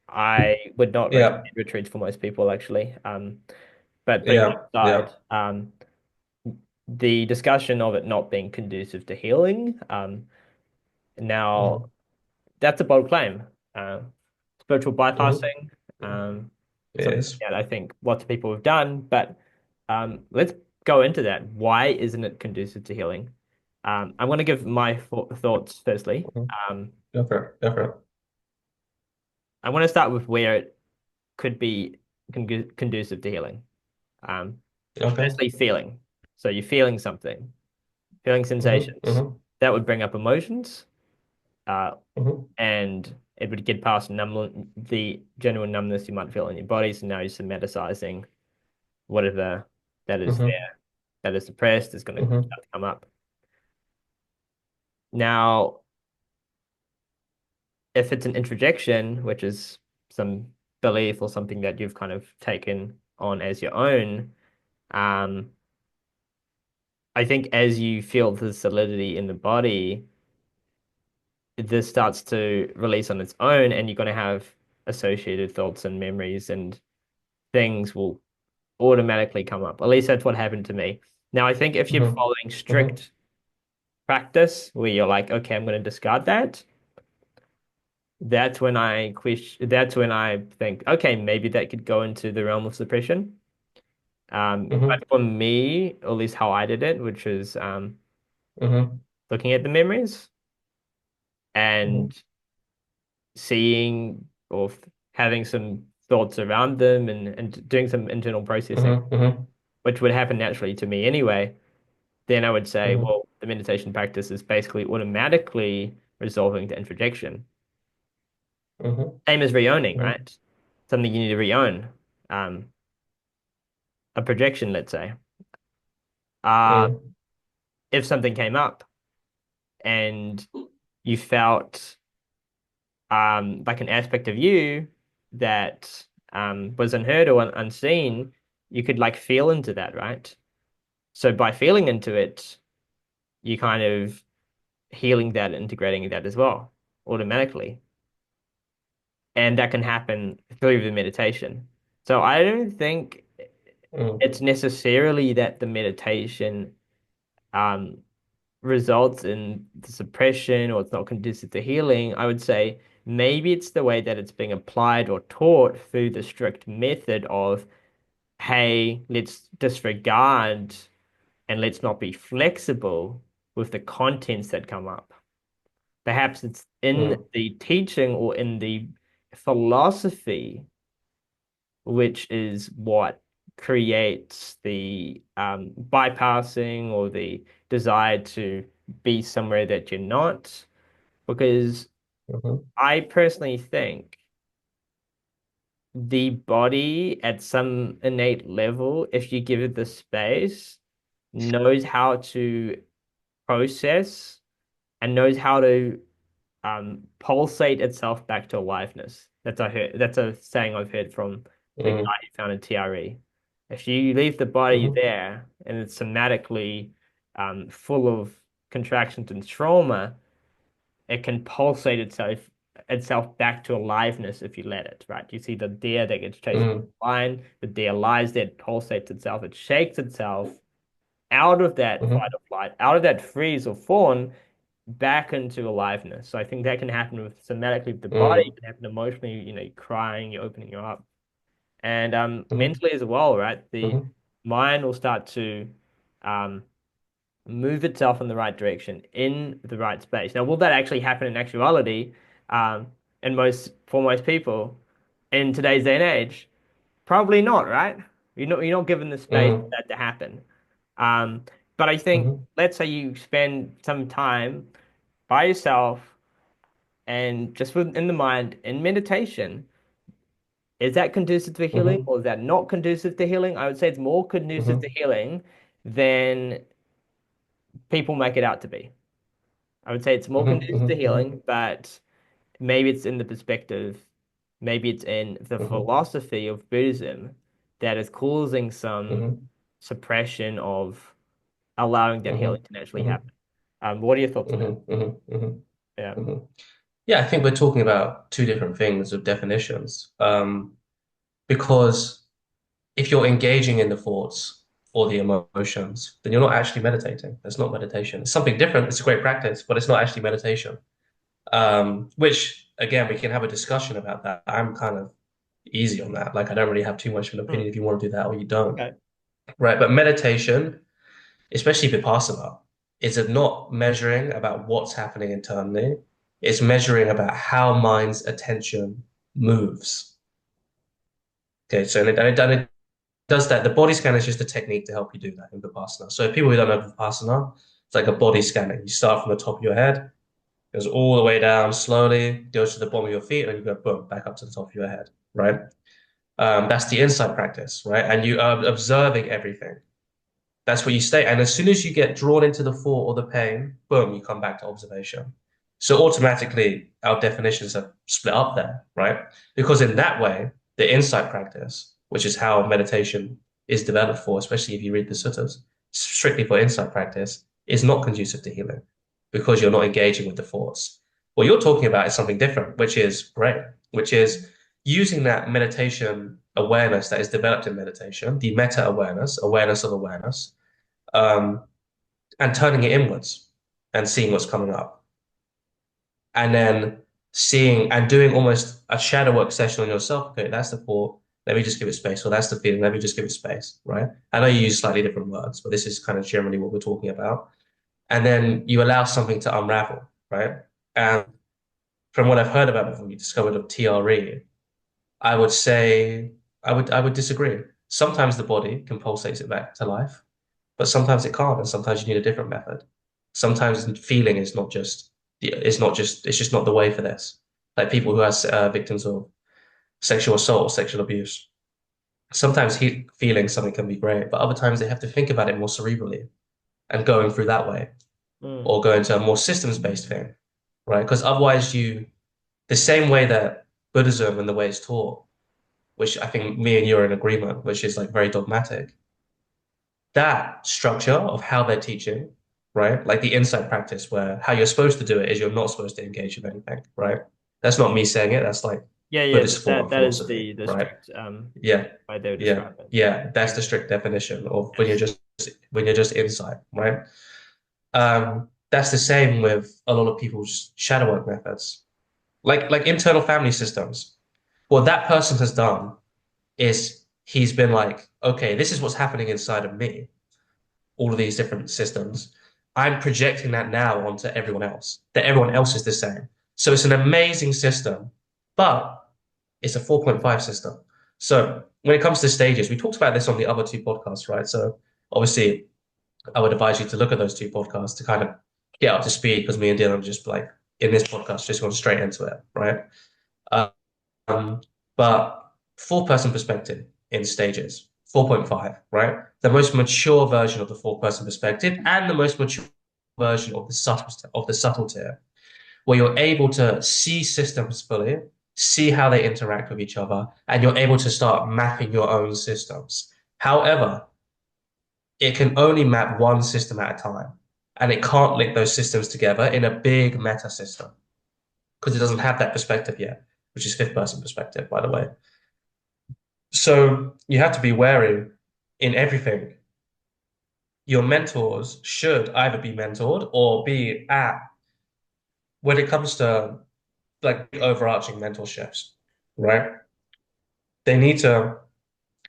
I would not recommend Yeah, retreats for most people, actually. But putting yeah, that yeah. aside, the discussion of it not being conducive to healing, now Mm-hmm. that's a bold claim. Spiritual Mm-hmm. bypassing, um, It something is. that I think lots of people have done, but let's go into that. Why isn't it conducive to healing? I'm going to give my thoughts firstly. Mm-hmm. Um, Go for it. Go for it. I want to start with where it could be conducive to healing. Um, Okay. Firstly, feeling. So you're feeling something, feeling Mm-hmm. sensations. Mm-hmm. That would bring up emotions, uh, Mm-hmm. and it would get past the genuine numbness you might feel in your body. So now you're somaticizing whatever that is Mm-hmm. there, that is suppressed, is going to Mm-hmm. start to come up. Now, if it's an introjection, which is some belief or something that you've kind of taken on as your own, um, I think as you feel the solidity in the body, this starts to release on its own, and you're going to have associated thoughts and memories, and things will automatically come up. At least that's what happened to me. Now, I think if you're Mm-hmm. following Mm-hmm. strict practice where you're like, okay, I'm going to discard that, that's when I think, okay, maybe that could go into the realm of suppression. Mm-hmm. But for me, or at least how I did it, which is Mm-hmm. looking at the memories Mm-hmm. and seeing or having some thoughts around them, and doing some internal processing, Mm-hmm. which would happen naturally to me anyway, then I would say, Mm-hmm. well, the meditation practice is basically automatically resolving the introjection. Mm-hmm. Same as reowning, Mm-hmm. right? Something you need to reown. Um, a projection, let's say. Uh, Mm-hmm. if something came up and you felt like an aspect of you that was unheard or unseen, you could like feel into that, right? So by feeling into it, you kind of healing that, integrating that as well automatically. And that can happen through the meditation. So I don't think Mm-hmm. it's necessarily that the meditation um, results in the suppression or it's not conducive to healing. I would say maybe it's the way that it's being applied or taught through the strict method of, hey, let's disregard and let's not be flexible with the contents that come up. Perhaps it's in Mm-hmm. the teaching or in the philosophy, which is what creates the bypassing or the desire to be somewhere that you're not. Because hmm I personally think the body, at some innate level, if you give it the space, knows how to process and knows how to pulsate itself back to aliveness. That's a saying I've heard from the guy hmm who founded TRE. If you leave the body hmm there and it's somatically full of contractions and trauma, it can pulsate itself back to aliveness if you let it, right? You see the deer that gets chased by hmm the lion, the deer lies there, it pulsates itself, it shakes itself out of that fight hmm or flight, out of that freeze or fawn, back into aliveness. So I think that can happen with somatically with the body, it hmm can happen emotionally, you're crying, you're opening your up. And hmm mentally as well, right? The hmm mind will start to um, move itself in the right direction, in the right space. Now, will that actually happen in actuality, um, for most people in today's day and age? Probably not, right? You're not given the space for hmm that to happen. Um, but I think, hmm let's say you spend some time by yourself and just within the mind in meditation. Is that conducive to healing hmm or is that not conducive to healing? I would say it's more conducive to hmm healing than people make it out to be. I would say it's more hmm conducive to hmm hmm healing, but maybe it's in the perspective, maybe it's in the hmm philosophy of Buddhism that is causing some hmm suppression of allowing that hmm healing to naturally hmm happen. What are your thoughts on that? hmm hmm hmm Yeah. hmm Yeah, I think we're talking about two different things of definitions. Because if you're engaging in the thoughts or the emotions, then you're not actually meditating. It's not meditation. It's something different. It's a great practice, but it's not actually meditation. Which again, we can have a discussion about that. I'm kind of easy on that. Like I don't really have too much of an Hmm. opinion if you want to do that or you don't. Okay. Right. But meditation, especially Vipassana, is it not measuring about what's happening internally? It's measuring about how mind's attention moves. Okay, so and it does that. The body scan is just a technique to help you do that in Vipassana. So people who don't know Vipassana, it's like a body scanning. You start from the top of your head, goes all the way down slowly, goes to the bottom of your feet, and you go boom, back up to the top of your head, right? That's the insight practice, right? And you are observing everything. That's where you stay. And as soon as you get drawn into the thought or the pain, boom, you come back to observation. So automatically, our definitions are split up there, right? Because in that way, the insight practice, which is how meditation is developed for, especially if you read the suttas, strictly for insight practice, is not conducive to healing because you're not engaging with the thoughts. What you're talking about is something different, which is great, which is using that meditation awareness that is developed in meditation, the meta awareness, awareness of awareness, um, and turning it inwards and seeing what's coming up. And then seeing and doing almost a shadow work session on yourself. Okay, that's the thought. Let me just give it space. Or that's the feeling. Let me just give it space. Right. I know you use slightly different words, but this is kind of generally what we're talking about. And then you allow something to unravel. Right. And from what I've heard about before you discovered of TRE, I would say I would disagree. Sometimes the body can pulsate it back to life. But sometimes it can't, and sometimes you need a different method. Sometimes feeling is not just it's just not the way for this. Like people who are victims of sexual assault, sexual abuse. Sometimes feeling something can be great, but other times they have to think about it more cerebrally and going through that way, Mm. or go into a more systems-based thing, right? Because otherwise, the same way that Buddhism and the way it's taught, which I think me and you are in agreement, which is like very dogmatic, that structure of how they're teaching, right? Like the insight practice where how you're supposed to do it is you're not supposed to engage in anything, right? That's not me saying it. That's like Yeah, yeah, Buddhist thought and that is philosophy, the right? strict Yeah, way they would yeah, describe it. yeah. That's Yeah. the strict definition of Yes. when you're just insight, right? That's the same with a lot of people's shadow work methods, like internal family systems. What that person has done is he's been like, okay, this is what's happening inside of me, all of these different systems, I'm projecting that now onto everyone else, that everyone else is the same. So it's an amazing system, but it's a 4.5 system. So when it comes to stages, we talked about this on the other two podcasts, right? So obviously, I would advise you to look at those two podcasts to kind of get up to speed because me and Dylan are just like in this podcast, just going straight into it, right? Um, but four-person perspective in stages, 4.5, right? The most mature version of the four-person perspective and the most mature version of the subtle tier, where you're able to see systems fully, see how they interact with each other, and you're able to start mapping your own systems. However, it can only map one system at a time, and it can't link those systems together in a big meta system because it doesn't have that perspective yet, which is fifth person perspective, by the way. So you have to be wary in everything. Your mentors should either be mentored or be at when it comes to like overarching mentorships, right? They need to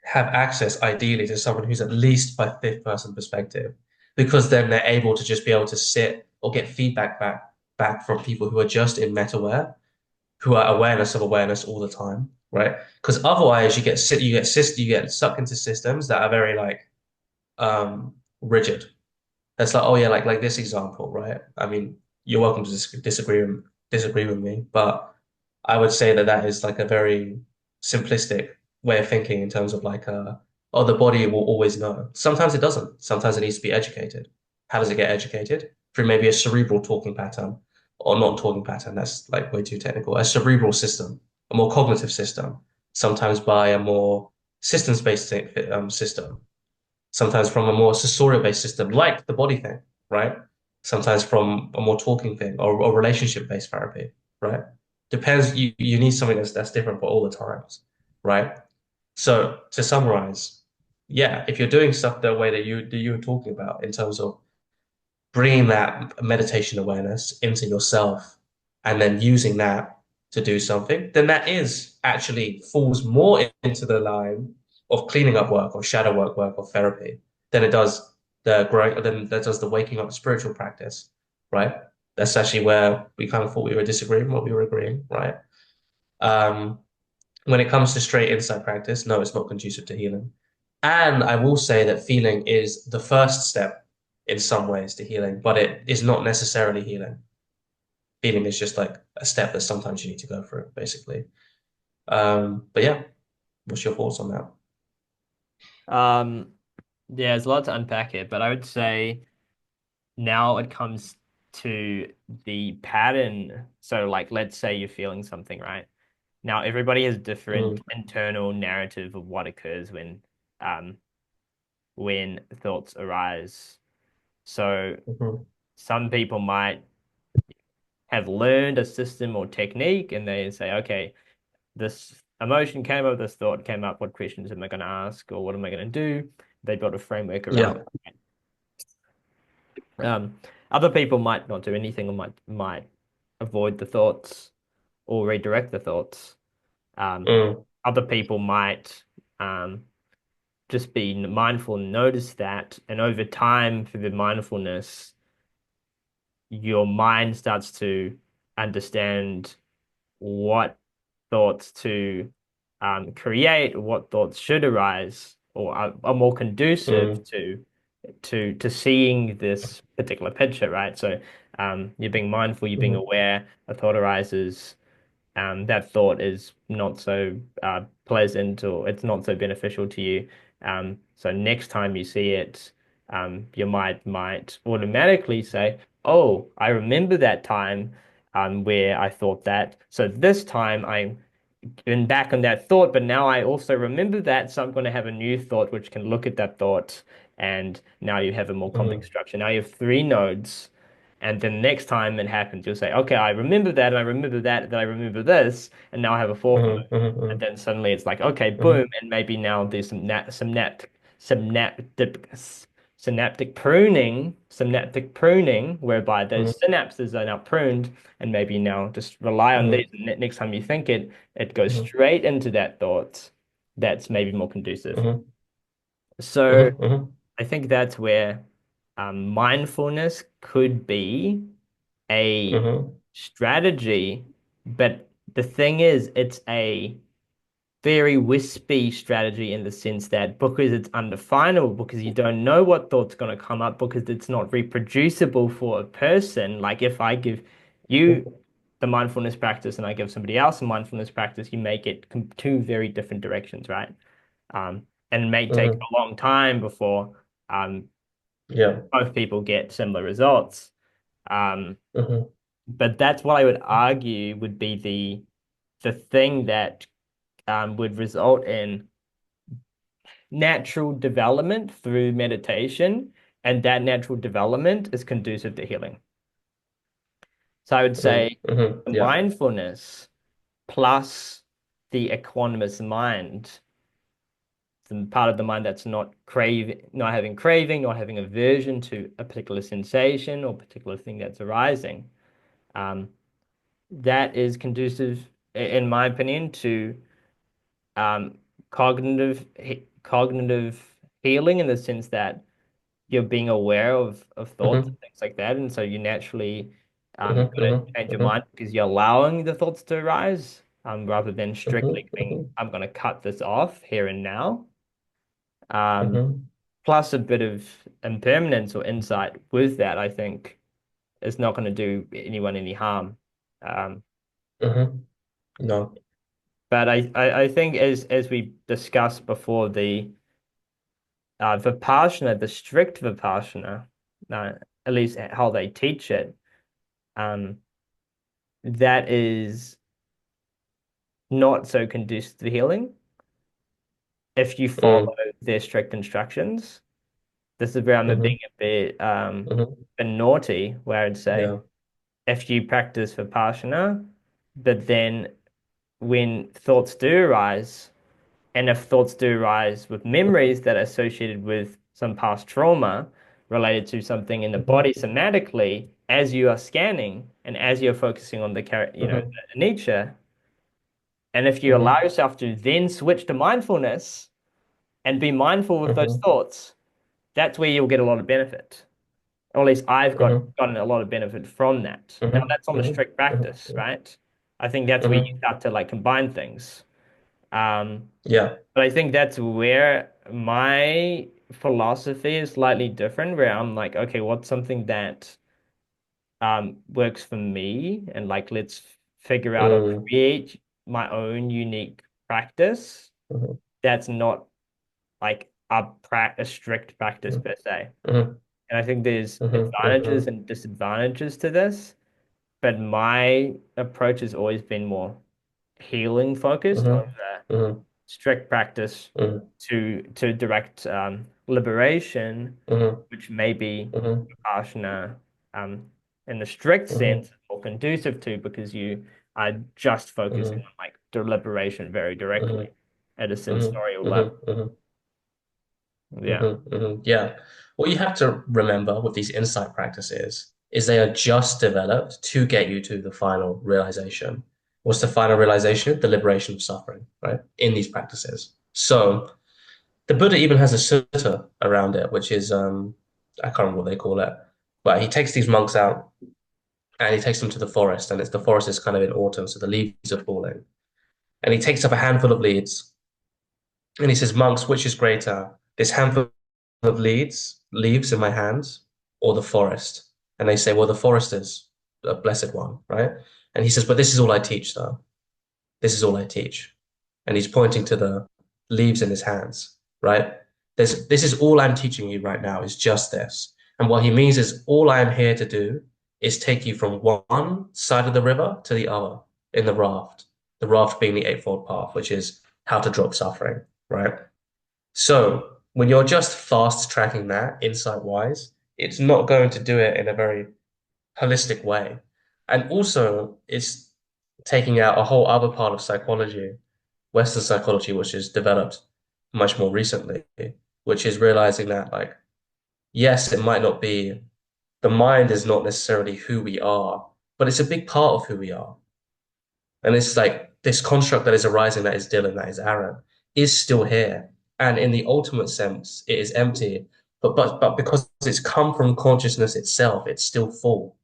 have access ideally to someone who's at least by fifth person perspective, because then they're able to just be able to sit or get feedback back from people who are just in MetaWare, who are awareness of awareness all the time, right? Because otherwise you get sucked into systems that are very like rigid. It's like, oh yeah, like this example, right? I mean, you're welcome to disagree with me, but I would say that that is like a very simplistic way of thinking in terms of like, oh, the body will always know. Sometimes it doesn't. Sometimes it needs to be educated. How does it get educated? Through maybe a cerebral talking pattern or not talking pattern. That's like way too technical. A cerebral system, a more cognitive system. Sometimes by a more systems-based system, sometimes from a more sensorial-based system, like the body thing, right? Sometimes from a more talking thing or relationship-based therapy, right? Depends. You need something that's different for all the times, right? So to summarize, yeah, if you're doing stuff the way that you were talking about in terms of bringing that meditation awareness into yourself and then using that to do something, then that is actually falls more into the line of cleaning up work or shadow work or therapy than it does the growing, than that does the waking up spiritual practice, right? That's actually where we kind of thought we were disagreeing, what we were agreeing, right? Um, when it comes to straight insight practice, no, it's not conducive to healing. And I will say that feeling is the first step in some ways to healing, but it is not necessarily healing. Feeling is just like a step that sometimes you need to go through, basically. But yeah, what's your thoughts on that? Um, yeah, there's a lot to unpack here, but I would say now it comes to the pattern. So, like, let's say you're feeling something, right? Now, everybody has different Mm, internal narrative of what occurs um, when thoughts arise. So, mhm. some people might have learned a system or technique, and they say, okay, this emotion came up, this thought came up, what questions am I going to ask, or what am I going to do? They built a framework around Yeah. it. Um, Other people might not do anything or might avoid the thoughts or redirect the thoughts. Um, Mm, Other people might just be mindful and notice that, and over time, through the mindfulness, your mind starts to understand what thoughts to create, what thoughts should arise, or are more conducive mm, to seeing this particular picture, right? So you're being mindful, you're being mm, aware, a thought arises, that thought is not so pleasant or it's not so beneficial to you. So next time you see it, your mind might automatically say, "Oh, I remember that time where I thought that. So this time I'm been back on that thought, but now I also remember that, so I'm going to have a new thought which can look at that thought, and now you have a more complex mm, structure. Now you have three nodes, and then next time it happens, you'll say, okay, I remember that, and I remember that, then I remember this, and now I have a fourth node. mm, mm, And mm, then suddenly it's like, okay, boom, mm, and maybe now there's synaptic synaptic pruning, whereby mm, those synapses are now pruned, and maybe now just rely on these. mm, And next time you think it, it goes mm, straight into that thought that's maybe more conducive. mm, So mm, mm, I think that's where mindfulness could be a mm, strategy, but the thing is, it's a very wispy strategy in the sense that because it's undefinable, because you don't know what thought's going to come up, because it's not reproducible for a person. Like if I give you the mindfulness practice and I give somebody else a mindfulness practice, you make it two very different directions, right? And it may take Hmm. a long time before um, Yeah. both people get similar results. Um, Hmm. but that's what I would argue would be the thing that would result in natural development through meditation, and that natural development is conducive to healing. So I would say Hmm. the Yeah. mindfulness plus the equanimous mind, the part of the mind that's not craving, not having craving, not having aversion to a particular sensation or particular thing that's arising, um, that is conducive, in my opinion, to um, cognitive healing in the sense that you're being aware of thoughts and Hmm. things like that, and so you naturally Hmm. gonna Hmm. change your mind Hmm. because you're allowing the thoughts to arise, rather than strictly being, Hmm. I'm gonna cut this off here and now. Um, Hmm. plus a bit of impermanence or insight with that, I think, is not going to do anyone any harm. Um, Hmm. No. but I think as we discussed before, the Vipassana, the strict Vipassana, uh, at least how they teach it, um, that is not so conducive to healing if you follow Mm. their strict instructions. This is where I'm being Hmm. a bit Hmm. naughty, where I'd say Yeah. if you practice Vipassana, but then when thoughts do arise, and if thoughts do arise with memories that are associated with some past trauma related to something in the Hmm. body somatically, as you are scanning and as you're focusing on Hmm. the nature, and if you allow Hmm. yourself to then switch to mindfulness and be mindful with those Hmm. thoughts, that's where you'll get a lot of benefit. Or at least I've Hmm. gotten a lot of benefit from that. Now Hmm. that's on the Hmm. strict practice, Hmm. right? I think that's where you Hmm. start to like combine things. Um, Yeah. but I think that's where my philosophy is slightly different, where I'm like, okay, what's something that works for me, and like let's figure out or Mm. create my own unique practice Hmm. that's not like a strict practice per se. Hmm. And I think there's Hmm. advantages Hmm. and disadvantages to this, but my approach has always been more healing focused Hmm. over Hmm. strict practice Hmm. to direct liberation, Hmm. which may be Hmm. Vipassana in the strict sense Hmm. more conducive to because you are just focusing Hmm. on like deliberation very directly Hmm. at a Hmm. sensorial level. Hmm. Yeah. Yeah. What you have to remember with these insight practices is they are just developed to get you to the final realization. What's the final realization? The liberation of suffering, right? In these practices. So the Buddha even has a sutta around it, which is I can't remember what they call it, but he takes these monks out and he takes them to the forest, and it's the forest is kind of in autumn, so the leaves are falling. And he takes up a handful of leaves and he says, Monks, which is greater, this handful of leaves in my hands, or the forest? And they say, well, the forest is a blessed one, right? And he says, but this is all I teach, though. This is all I teach. And he's pointing to the leaves in his hands, right? This is all I'm teaching you right now is just this. And what he means is all I am here to do is take you from one side of the river to the other in the raft being the Eightfold Path, which is how to drop suffering, right? So when you're just fast tracking that insight wise, it's not going to do it in a very holistic way. And also, it's taking out a whole other part of psychology, Western psychology, which is developed much more recently, which is realizing that, like, yes, it might not be, the mind is not necessarily who we are, but it's a big part of who we are. And it's like this construct that is arising, that is Dylan, that is Aaron, is still here. And in the ultimate sense, it is empty. But because it's come from consciousness itself, it's still full.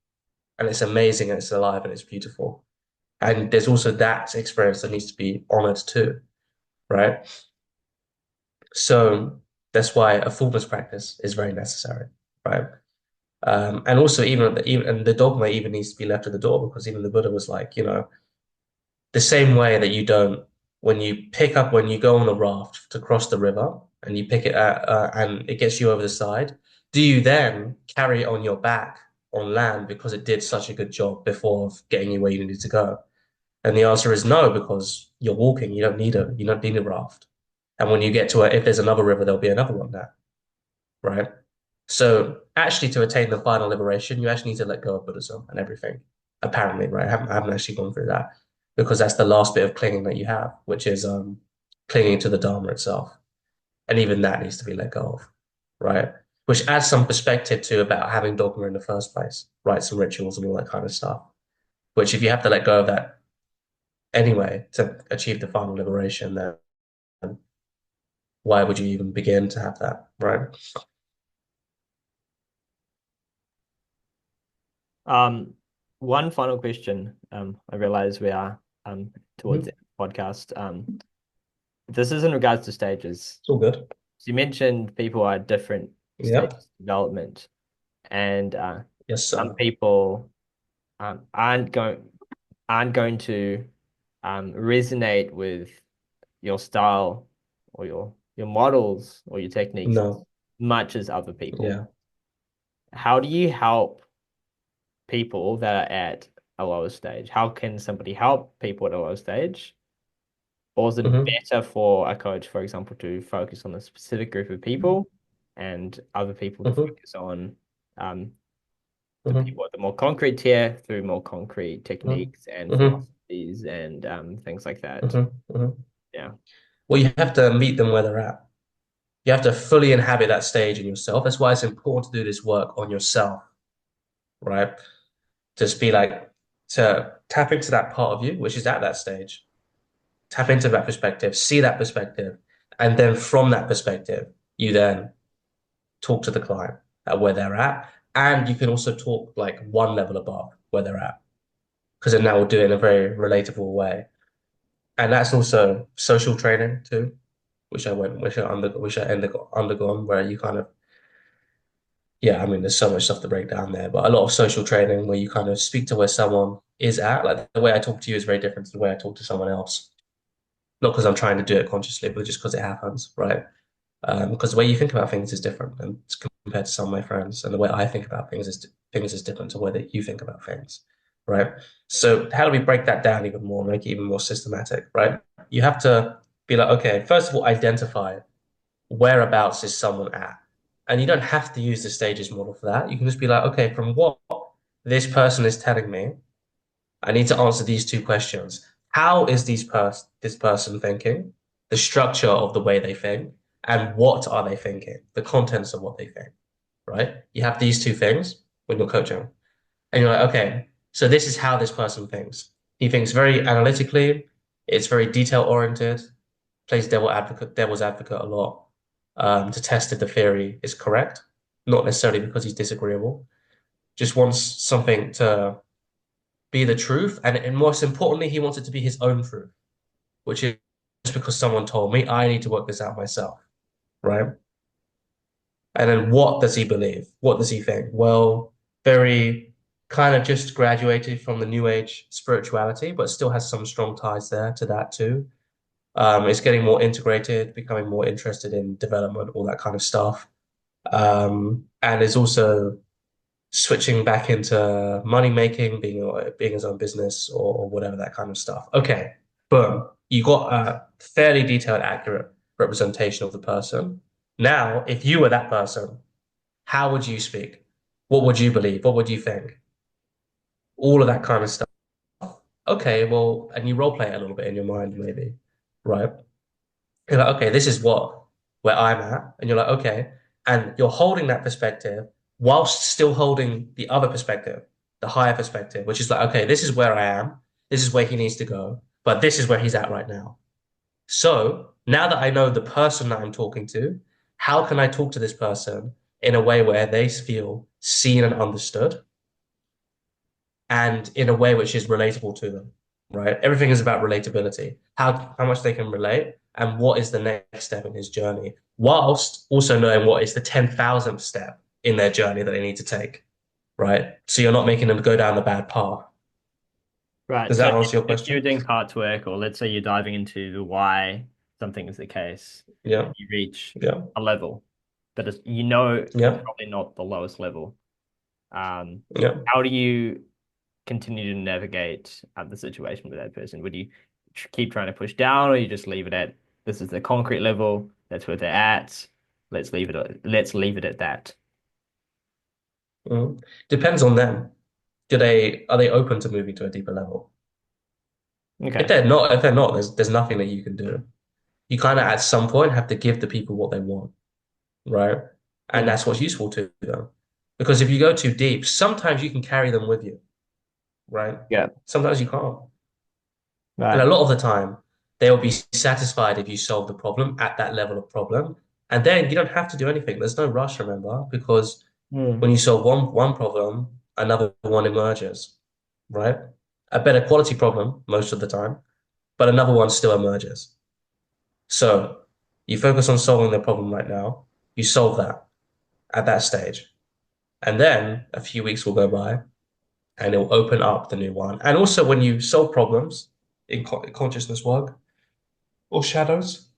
And it's amazing and it's alive and it's beautiful. And there's also that experience that needs to be honored too. right? So that's why a fullness practice is very necessary, right? And also even and the dogma even needs to be left at the door because even the Buddha was like, the same way that you don't when you go on a raft to cross the river and you pick it and it gets you over the side, do you then carry it on your back on land because it did such a good job before of getting you where you needed to go? And the answer is no, because you're walking, you don't need a raft. And when you get to if there's another river, there'll be another one there, right? So actually, to attain the final liberation, you actually need to let go of Buddhism and everything. Apparently, right? I haven't actually gone through that because that's the last bit of clinging that you have, which is clinging to the Dharma itself, and even that needs to be let go of, right? Which adds some perspective to about having dogma in the first place, right? Some rituals and all that kind of stuff. Which, if you have to let go of that anyway to achieve the final liberation, then why would you even begin to have that, right? Um, One final question. I realize we are towards Mhm. the podcast. This is in regards to stages. It's all good. So you mentioned people are at different Yep. stages of development, and Yes, some sir. people aren't going to resonate with your style or your models or your techniques as No. much as other people. Yeah. How do you help people that are at a lower stage? How can somebody help people at a lower stage? Or is it Hmm. better for a coach, for example, to focus on a specific group of people and other people to Hmm. focus on um, the Hmm. people at the more concrete tier through more concrete Hmm. techniques and Hmm. philosophies and things like that? Hmm. Hmm. Yeah. Well, you have to meet them where they're at. You have to fully inhabit that stage in yourself. That's why it's important to do this work on yourself, right? Just be like, to tap into that part of you, which is at that stage. Tap into that perspective, see that perspective. And then from that perspective, you then talk to the client at where they're at. And you can also talk like one level above where they're at, because then that will do it in a very relatable way. And that's also social training too, which I undergone, where you kind of, yeah, I mean, there's so much stuff to break down there, but a lot of social training where you kind of speak to where someone is at. Like the way I talk to you is very different to the way I talk to someone else. Not because I'm trying to do it consciously, but just because it happens, right? Because the way you think about things is different and compared to some of my friends, and the way I think about things is different to the way that you think about things, right? So how do we break that down even more, make it even more systematic, right? You have to be like, okay, first of all, identify whereabouts is someone at, and you don't have to use the stages model for that. You can just be like, okay, from what this person is telling me, I need to answer these two questions. How is this person thinking? The structure of the way they think, and what are they thinking? The contents of what they think, right? You have these two things when you're coaching. And you're like, okay, so this is how this person thinks. He thinks very analytically, it's very detail oriented, plays devil's advocate a lot, to test if the theory is correct, not necessarily because he's disagreeable. Just wants something to be the truth, and most importantly, he wants it to be his own truth, which is just because someone told me I need to work this out myself, right? And then what does he believe? What does he think? Well, very kind of just graduated from the New Age spirituality, but still has some strong ties there to that too. It's getting more integrated, becoming more interested in development, all that kind of stuff. And is also switching back into money making, being his own business or whatever that kind of stuff. Okay, boom. You got a fairly detailed, accurate representation of the person. Now, if you were that person, how would you speak? What would you believe? What would you think? All of that kind of stuff. Okay, well, and you role play it a little bit in your mind, maybe, right? You're like, okay, this is where I'm at. And you're like, okay. And you're holding that perspective whilst still holding the other perspective, the higher perspective, which is like, okay, this is where I am. This is where he needs to go. But this is where he's at right now. So now that I know the person that I'm talking to, how can I talk to this person in a way where they feel seen and understood and in a way which is relatable to them, right? Everything is about relatability, how much they can relate and what is the next step in his journey, whilst also knowing what is the 10,000th step in their journey that they need to take, right? So you're not making them go down the bad path. Right. Does So that answer your if you're question? doing parts work, or let's say you're diving into the why something is the case, Yeah, you reach yeah, a level that is, you know, it's yeah, probably not the lowest level. yeah. How do you continue to navigate the situation with that person? Would you keep trying to push down, or you just leave it at this is the concrete level, that's where they're at. Let's leave it at that. Mm. Depends on them. Do they are they open to moving to a deeper level? Okay. If they're not, there's nothing that you can do. You kind of at some point have to give the people what they want, right? And Mm. that's what's useful to them. Because if you go too deep, sometimes you can carry them with you, right? Yeah. Sometimes you can't. And a Right. lot of the time, they'll be satisfied if you solve the problem at that level of problem. And then you don't have to do anything. There's no rush, remember, because Mm. when you solve one problem, another one emerges, right? A better quality problem most of the time, but another one still emerges. So you focus on solving the problem right now, you solve that at that stage. And then a few weeks will go by and it'll open up the new one. And also, when you solve problems in consciousness work or shadows,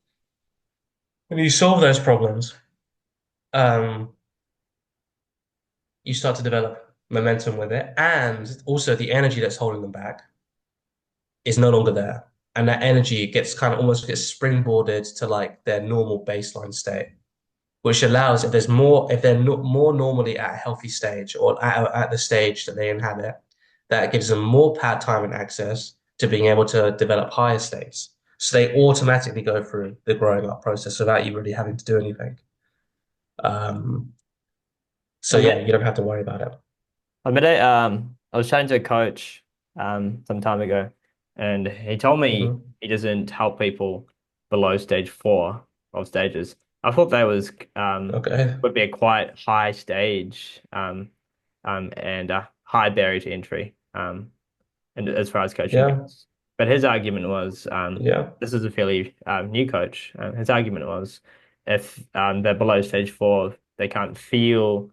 when you solve those problems, um, you start to develop momentum with it. And also, the energy that's holding them back is no longer there. And that energy gets kind of almost gets springboarded to like their normal baseline state, which allows if they're not more normally at a healthy stage or at the stage that they inhabit, that gives them more pad time and access to being able to develop higher states. So they automatically go through the growing up process without you really having to do anything. Um, so I yeah, met you don't have to worry about it. I was chatting to a coach some time ago, and he told me Hmm. he doesn't help people below stage four of stages. I thought that was Okay. would be a quite high stage and a high barrier to entry and as far as coaching Yeah. goes. But his argument was Yeah. this is a fairly new coach. His argument was if they're below stage four, they can't feel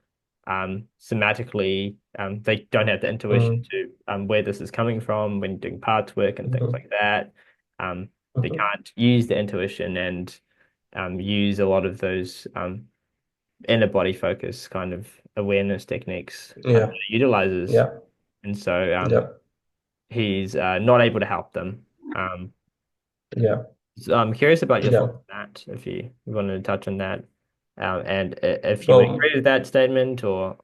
somatically, they don't have the intuition Mm-hmm. to where this is coming from when doing parts work and things Mm-hmm. like that. They Mm-hmm. can't use the intuition and use a lot of those inner body focus kind of awareness techniques that Yeah. it utilizes. Yeah. And so Yeah. he's not able to help them. Um, Yeah. so I'm curious about your Yeah. thoughts on that, if you wanted to touch on that, and if you would agree Well, with that statement, or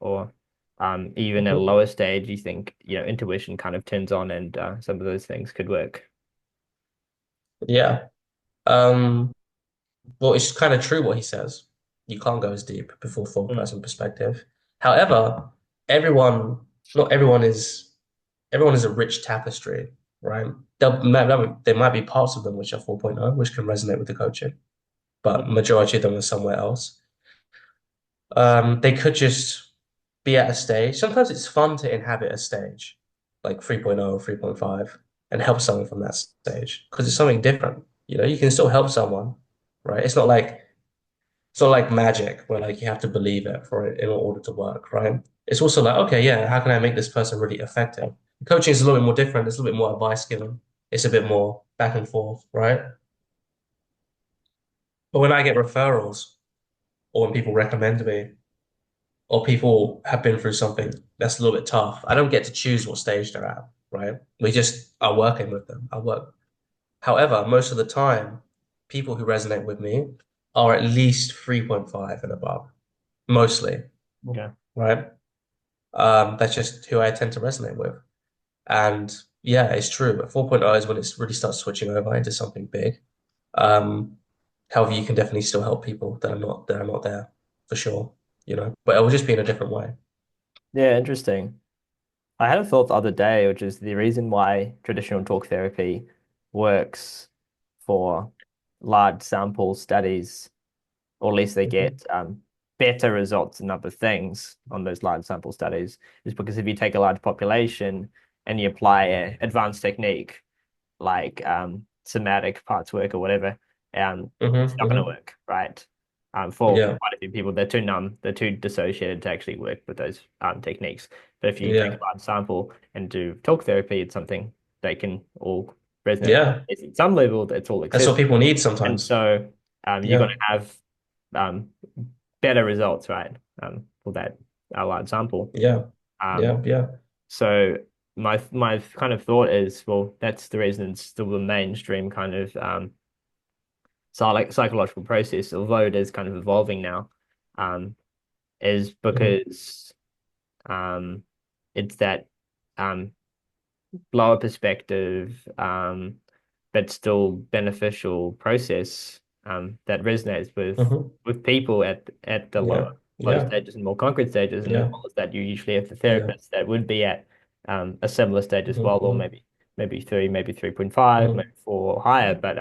even at a mhm. lower stage, you think intuition kind of turns on, and some of those things could work. Yeah. Um, well, it's kind of true what he says. You can't go as deep before full Mm. person perspective. However, everyone, not everyone is a rich tapestry, right? There might be parts of them which are 4.0, which can resonate with the coaching, but Mm. majority of them are somewhere else. They could just be at a stage. Sometimes it's fun to inhabit a stage like 3.0 or 3.5 and help someone from that stage because it's something different. You can still help someone, right? It's not like magic where like you have to believe it for it in order to work, right? It's also like, okay, yeah, how can I make this person really effective? Coaching is a little bit more different. There's a little bit more advice given. It's a bit more back and forth, right? But when I get referrals or when people recommend me, or people have been through something that's a little bit tough, I don't get to choose what stage they're at, right? We just are working with them. I work. However, most of the time, people who resonate with me are at least 3.5 and above, mostly, Okay. right? That's just who I tend to resonate with. And yeah, it's true. But 4.0 is when it really starts switching over into something big. Um, However, you can definitely still help people that are not there for sure, but it will just be in a different way. Yeah, interesting. I had a thought the other day, which is the reason why traditional talk therapy works for large sample studies, or at least they Hmm. get better results in other things on those large sample studies, is because if you take a large population and you apply an advanced technique like somatic parts work or whatever, it's not going to Mm-hmm. work, right? For Yeah. quite a few people, they're too numb, they're too dissociated to actually work with those techniques. But if you take a Yeah. blood sample and do talk therapy, it's something they can all resonate with. Yeah. At some level, it's all That's what accessible, people need and sometimes. so you're going Yeah. to have um, better results, right? For that large sample. Yeah. Um, Yeah. Yeah. so my kind of thought is, well, that's the reason it's still the mainstream kind of psychological process, although it is kind of evolving now, is Mm-hmm. because um, it's that um, lower perspective, but still beneficial process that resonates Mm-hmm. with people at the Yeah. low Yeah. stages and more concrete stages, and as Yeah. well as that, you usually have the Yeah. therapists that would be at a similar stage as well, or Mm-hmm. maybe three, maybe 3.5, maybe Mm-hmm. four higher, but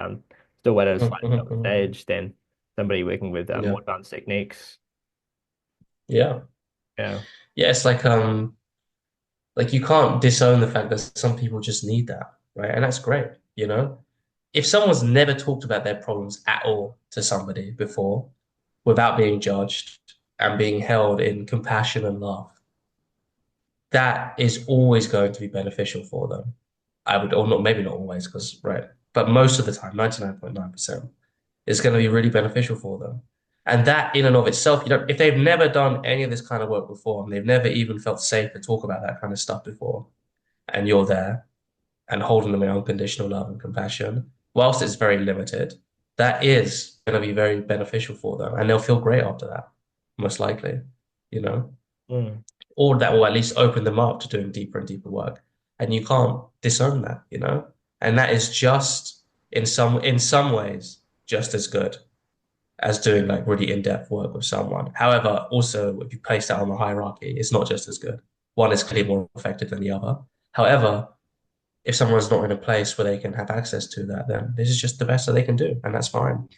still at a Mm-hmm. slightly lower Mm-hmm. stage than somebody working with more Yeah. advanced techniques. Yeah. Yeah. Yeah. It's like you can't disown the fact that some people just need that, right? And that's great, you know? If someone's never talked about their problems at all to somebody before without being judged and being held in compassion and love, that is always going to be beneficial for them. I would, or not, maybe not always, because, right, but most of the time, 99.9%, is going to be really beneficial for them. And that in and of itself, if they've never done any of this kind of work before and they've never even felt safe to talk about that kind of stuff before, and you're there and holding them in unconditional love and compassion, whilst it's very limited, that is going to be very beneficial for them. And they'll feel great after that, most likely, you know? Mm, Or that will at least open them up to doing deeper and deeper work. And you can't disown that, you know? And that is just in some ways just as good as doing like really in-depth work with someone. However, also if you place that on the hierarchy, it's not just as good. One is clearly more effective than the other. However, if someone's not in a place where they can have access to that, then this is just the best that they can do, and that's fine,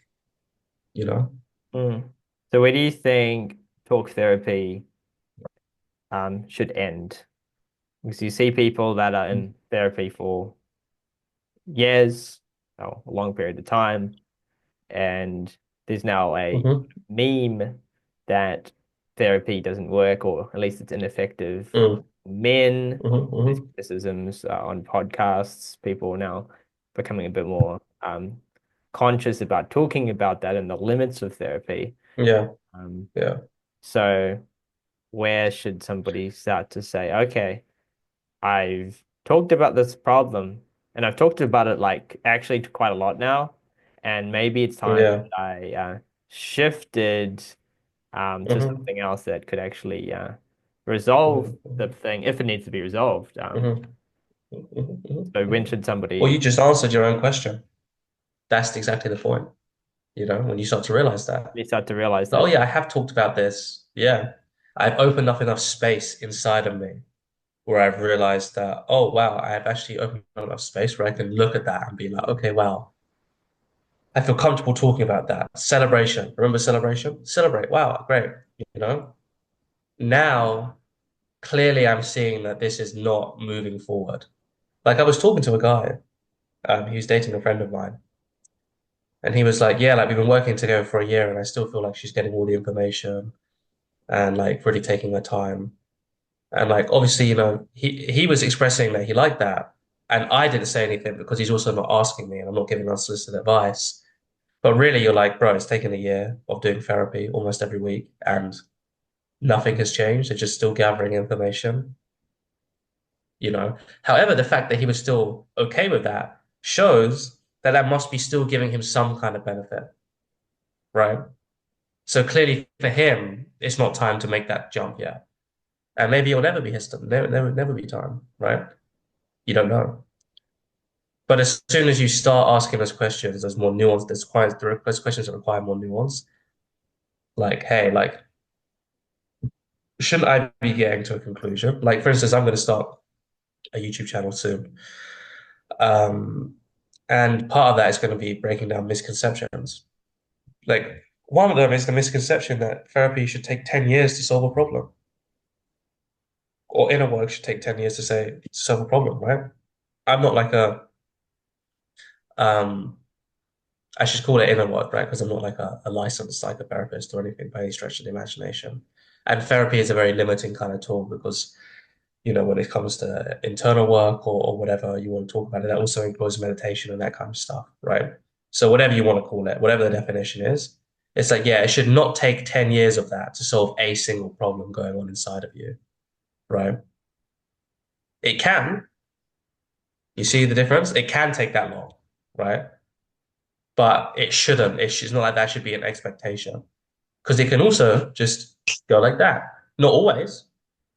you know? mm. So where do you think talk therapy should end? Because you see people that are in therapy for years, or a long period of time, and there's now a Mm-hmm. meme that therapy doesn't work, or at least it's ineffective Mm-hmm. for men. There's Mm-hmm. criticisms on podcasts. People are now becoming a bit more conscious about talking about that and the limits of therapy. Yeah, Um, yeah, so where should somebody start to say, okay, I've talked about this problem and I've talked about it like actually quite a lot now, and maybe it's time yeah. that I shifted to Mm-hmm. something else that could actually resolve the Mm-hmm. thing if it needs to be resolved. Mm-hmm. Mm-hmm. So when Mm-hmm. should Well, you somebody just answered your own question. That's exactly the point, you know, when you start to realize that. start to realize Oh, that? yeah, I have talked about this. Yeah. I've opened up enough space inside of me where I've realized that, oh, wow, I have actually opened up enough space where I can look at that and be like, okay, wow, I feel comfortable talking about that. Celebration. Remember celebration? Celebrate. Wow, great. You know, now clearly I'm seeing that this is not moving forward. Like I was talking to a guy, he was dating a friend of mine, and he was like, yeah, like we've been working together for a year and I still feel like she's getting all the information and like really taking her time. And like obviously, you know, he was expressing that he liked that. And I didn't say anything because he's also not asking me and I'm not giving unsolicited advice. But really, you're like, bro, it's taken a year of doing therapy almost every week and nothing has changed. They're just still gathering information, you know. However, the fact that he was still okay with that shows that that must be still giving him some kind of benefit, right? So clearly for him, it's not time to make that jump yet. And maybe it'll never be his time, never be time, right? You don't know. But as soon as you start asking those questions, there's more nuance. Those questions that require more nuance. Like, hey, like shouldn't I be getting to a conclusion? Like, for instance, I'm going to start a YouTube channel soon. Um, and part of that is going to be breaking down misconceptions. Like, one of them is the misconception that therapy should take 10 years to solve a problem, or inner work should take 10 years to solve a problem, right? I'm not like a, um, I should call it inner work, right? Because I'm not like a licensed psychotherapist or anything by any stretch of the imagination. And therapy is a very limiting kind of tool because, when it comes to internal work or whatever you want to talk about it, that also includes meditation and that kind of stuff, right? So whatever you want to call it, whatever the definition is, it's like, yeah, it should not take 10 years of that to solve a single problem going on inside of you, right? It can. You see the difference? It can take that long, right? But it shouldn't. It's not like that should be an expectation because it can also just go like that. Not always,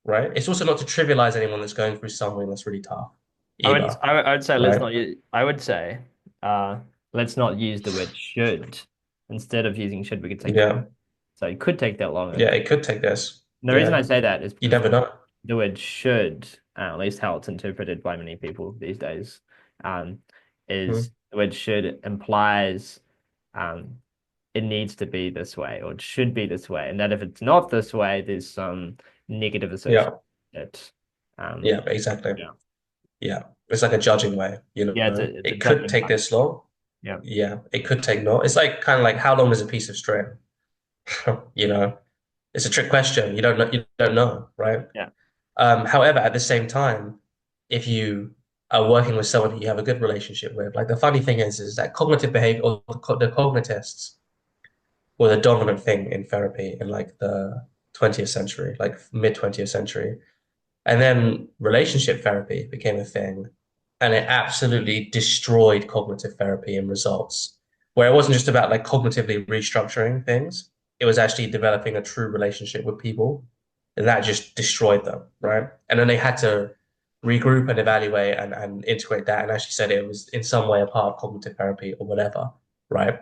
right? It's also not to trivialize anyone that's going through something that's really tough either, I would say let's right? not use, I would say let's not use the word should. Instead of using should, we could say could. Yeah. So it could take that long. Yeah, it could take this. And the reason I Yeah. say that is You because never know. the word should, at least how it's interpreted by many people these days, um, is Mm. the word should implies um, it needs to be this way or it should be this way. And that if it's not this way, there's some negative association Yeah. with it. Um, Yeah, exactly. yeah. Yeah. It's like a judging way, Yeah, it's a It could judging take part. this long. Yeah. Yeah. It could take not. It's like kind of like how long is a piece of string? You know, it's a trick question. You don't know, right? Yeah. However, at the same time, if you are working with someone who you have a good relationship with, like the funny thing is that cognitive behavior or the cognitists were the dominant thing in therapy in like the 20th century, like mid 20th century. And then relationship therapy became a thing, and it absolutely destroyed cognitive therapy in results, where it wasn't just about like cognitively restructuring things, it was actually developing a true relationship with people, and that just destroyed them, right? And then they had to regroup and evaluate and integrate that, and actually said it was in some way a part of cognitive therapy or whatever, right?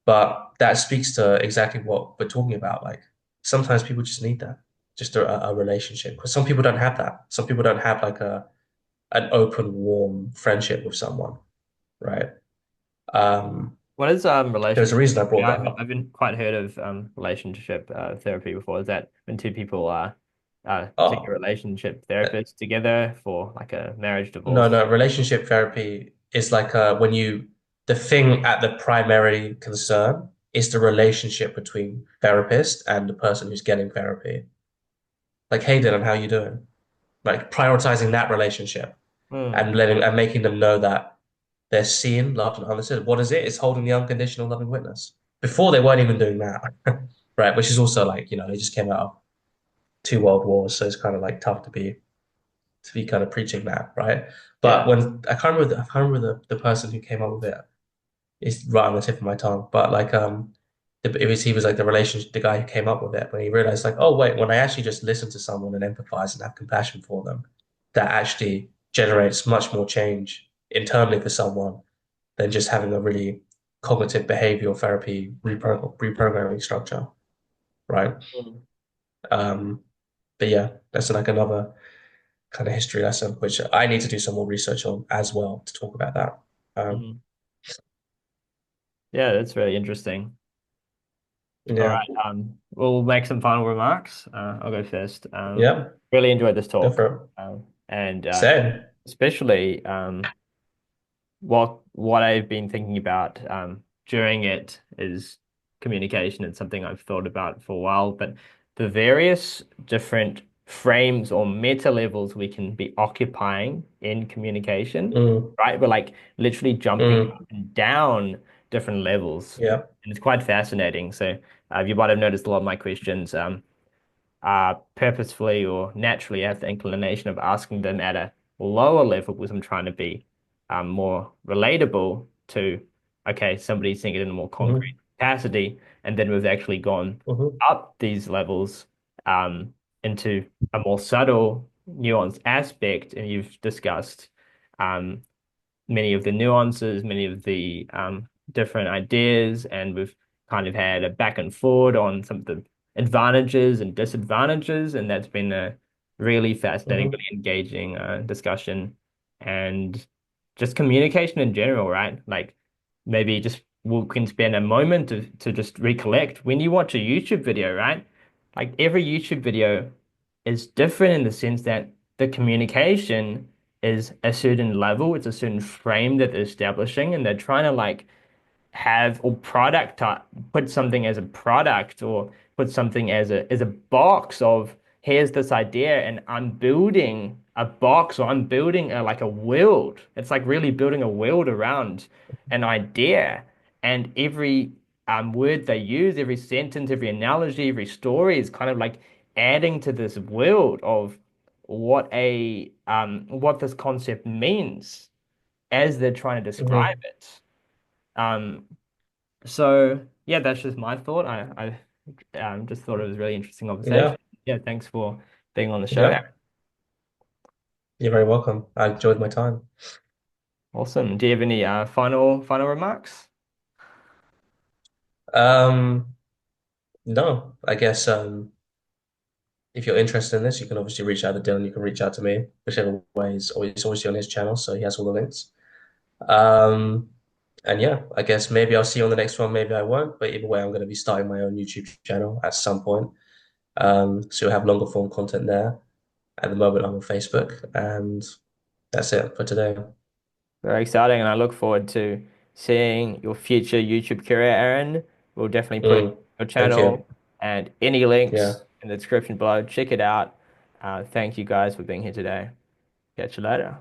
But that speaks to exactly what we're talking about. Like sometimes people just need that, just a relationship. Because some people don't have that. Some people don't have like a an open, warm friendship with someone, right? Um, What is there's a relationship? reason I brought Yeah, that up. I've been quite heard of relationship therapy before. Is that when two people are seek a Oh, relationship therapist together for like a marriage no, divorce? no. Relationship therapy is like when the thing at the primary concern is the relationship between therapist and the person who's getting therapy. Like, hey, Dylan, how you doing? Like prioritizing that relationship Hmm. and letting and making them know that they're seen, loved, and understood. What is it? It's holding the unconditional loving witness. Before they weren't even doing that, right? Which is also like, they just came out of two world wars, so it's kind of like tough to be kind of preaching that, right? But Yeah. when I can't remember the person who came up with it. It's right on the tip of my tongue. But like he was like the guy who came up with it when he realized like, oh wait, when I actually just listen to someone and empathize and have compassion for them, that actually generates much more change internally for someone than just having a really cognitive behavioral therapy reprogramming structure, right? Hmm. Um, but yeah, that's like another kind of history lesson, which I need to do some more research on as well to talk about that. Um, Hmm. Yeah, that's really interesting. All yeah, right. We'll make some final remarks. I'll go first. yeah, Really enjoyed this go talk, for it. and Same. especially what I've been thinking about during it is communication. It's something I've thought about for a while, but the various different frames or meta levels we can be occupying in communication, Mm, right? We're like literally jumping mm, up and down different levels, yeah. and it's quite fascinating. So you might have noticed a lot of my questions. Purposefully or naturally have the inclination of asking them at a lower level because I'm trying to be more relatable to, okay, somebody's thinking in a more concrete Mm-hmm, capacity. And then we've actually gone mm-hmm, up these levels um, into a more subtle, nuanced aspect. And you've discussed um, many of the nuances, many of the different ideas, and we've kind of had a back and forward on some of the advantages and disadvantages, and that's been a really fascinating, mm-hmm, really engaging discussion, and just communication in general, right? Like maybe just we can spend a moment to just recollect when you watch a YouTube video, right? Like every YouTube video is different in the sense that the communication is a certain level, it's a certain frame that they're establishing, and they're trying to like have or put something as a product or put something as a box of here's this idea and I'm building a box or I'm building like a world. It's like really building a world around an idea and every word they use, every sentence, every analogy, every story is kind of like adding to this world of what this concept means as they're trying to describe Hmm. it. Um, so yeah, that's just my thought. I just thought it was a really interesting conversation. Yeah, Yeah, thanks for being on the show, Aaron. yeah. You're very welcome. I enjoyed my time. Awesome. Do you have any final remarks? Um, no, I guess if you're interested in this, you can obviously reach out to Dylan. You can reach out to me, whichever way is always on his channel, so he has all the links. Um, and yeah, I guess maybe I'll see you on the next one. Maybe I won't, but either way, I'm going to be starting my own YouTube channel at some point. So you'll have longer form content there. At the moment, I'm on Facebook, and that's it for today. Very exciting, and I look forward to seeing your future YouTube career, Aaron. We'll definitely put Mm, your thank channel you. and any Yeah. links in the description below. Check it out. Thank you guys for being here today. Catch you later.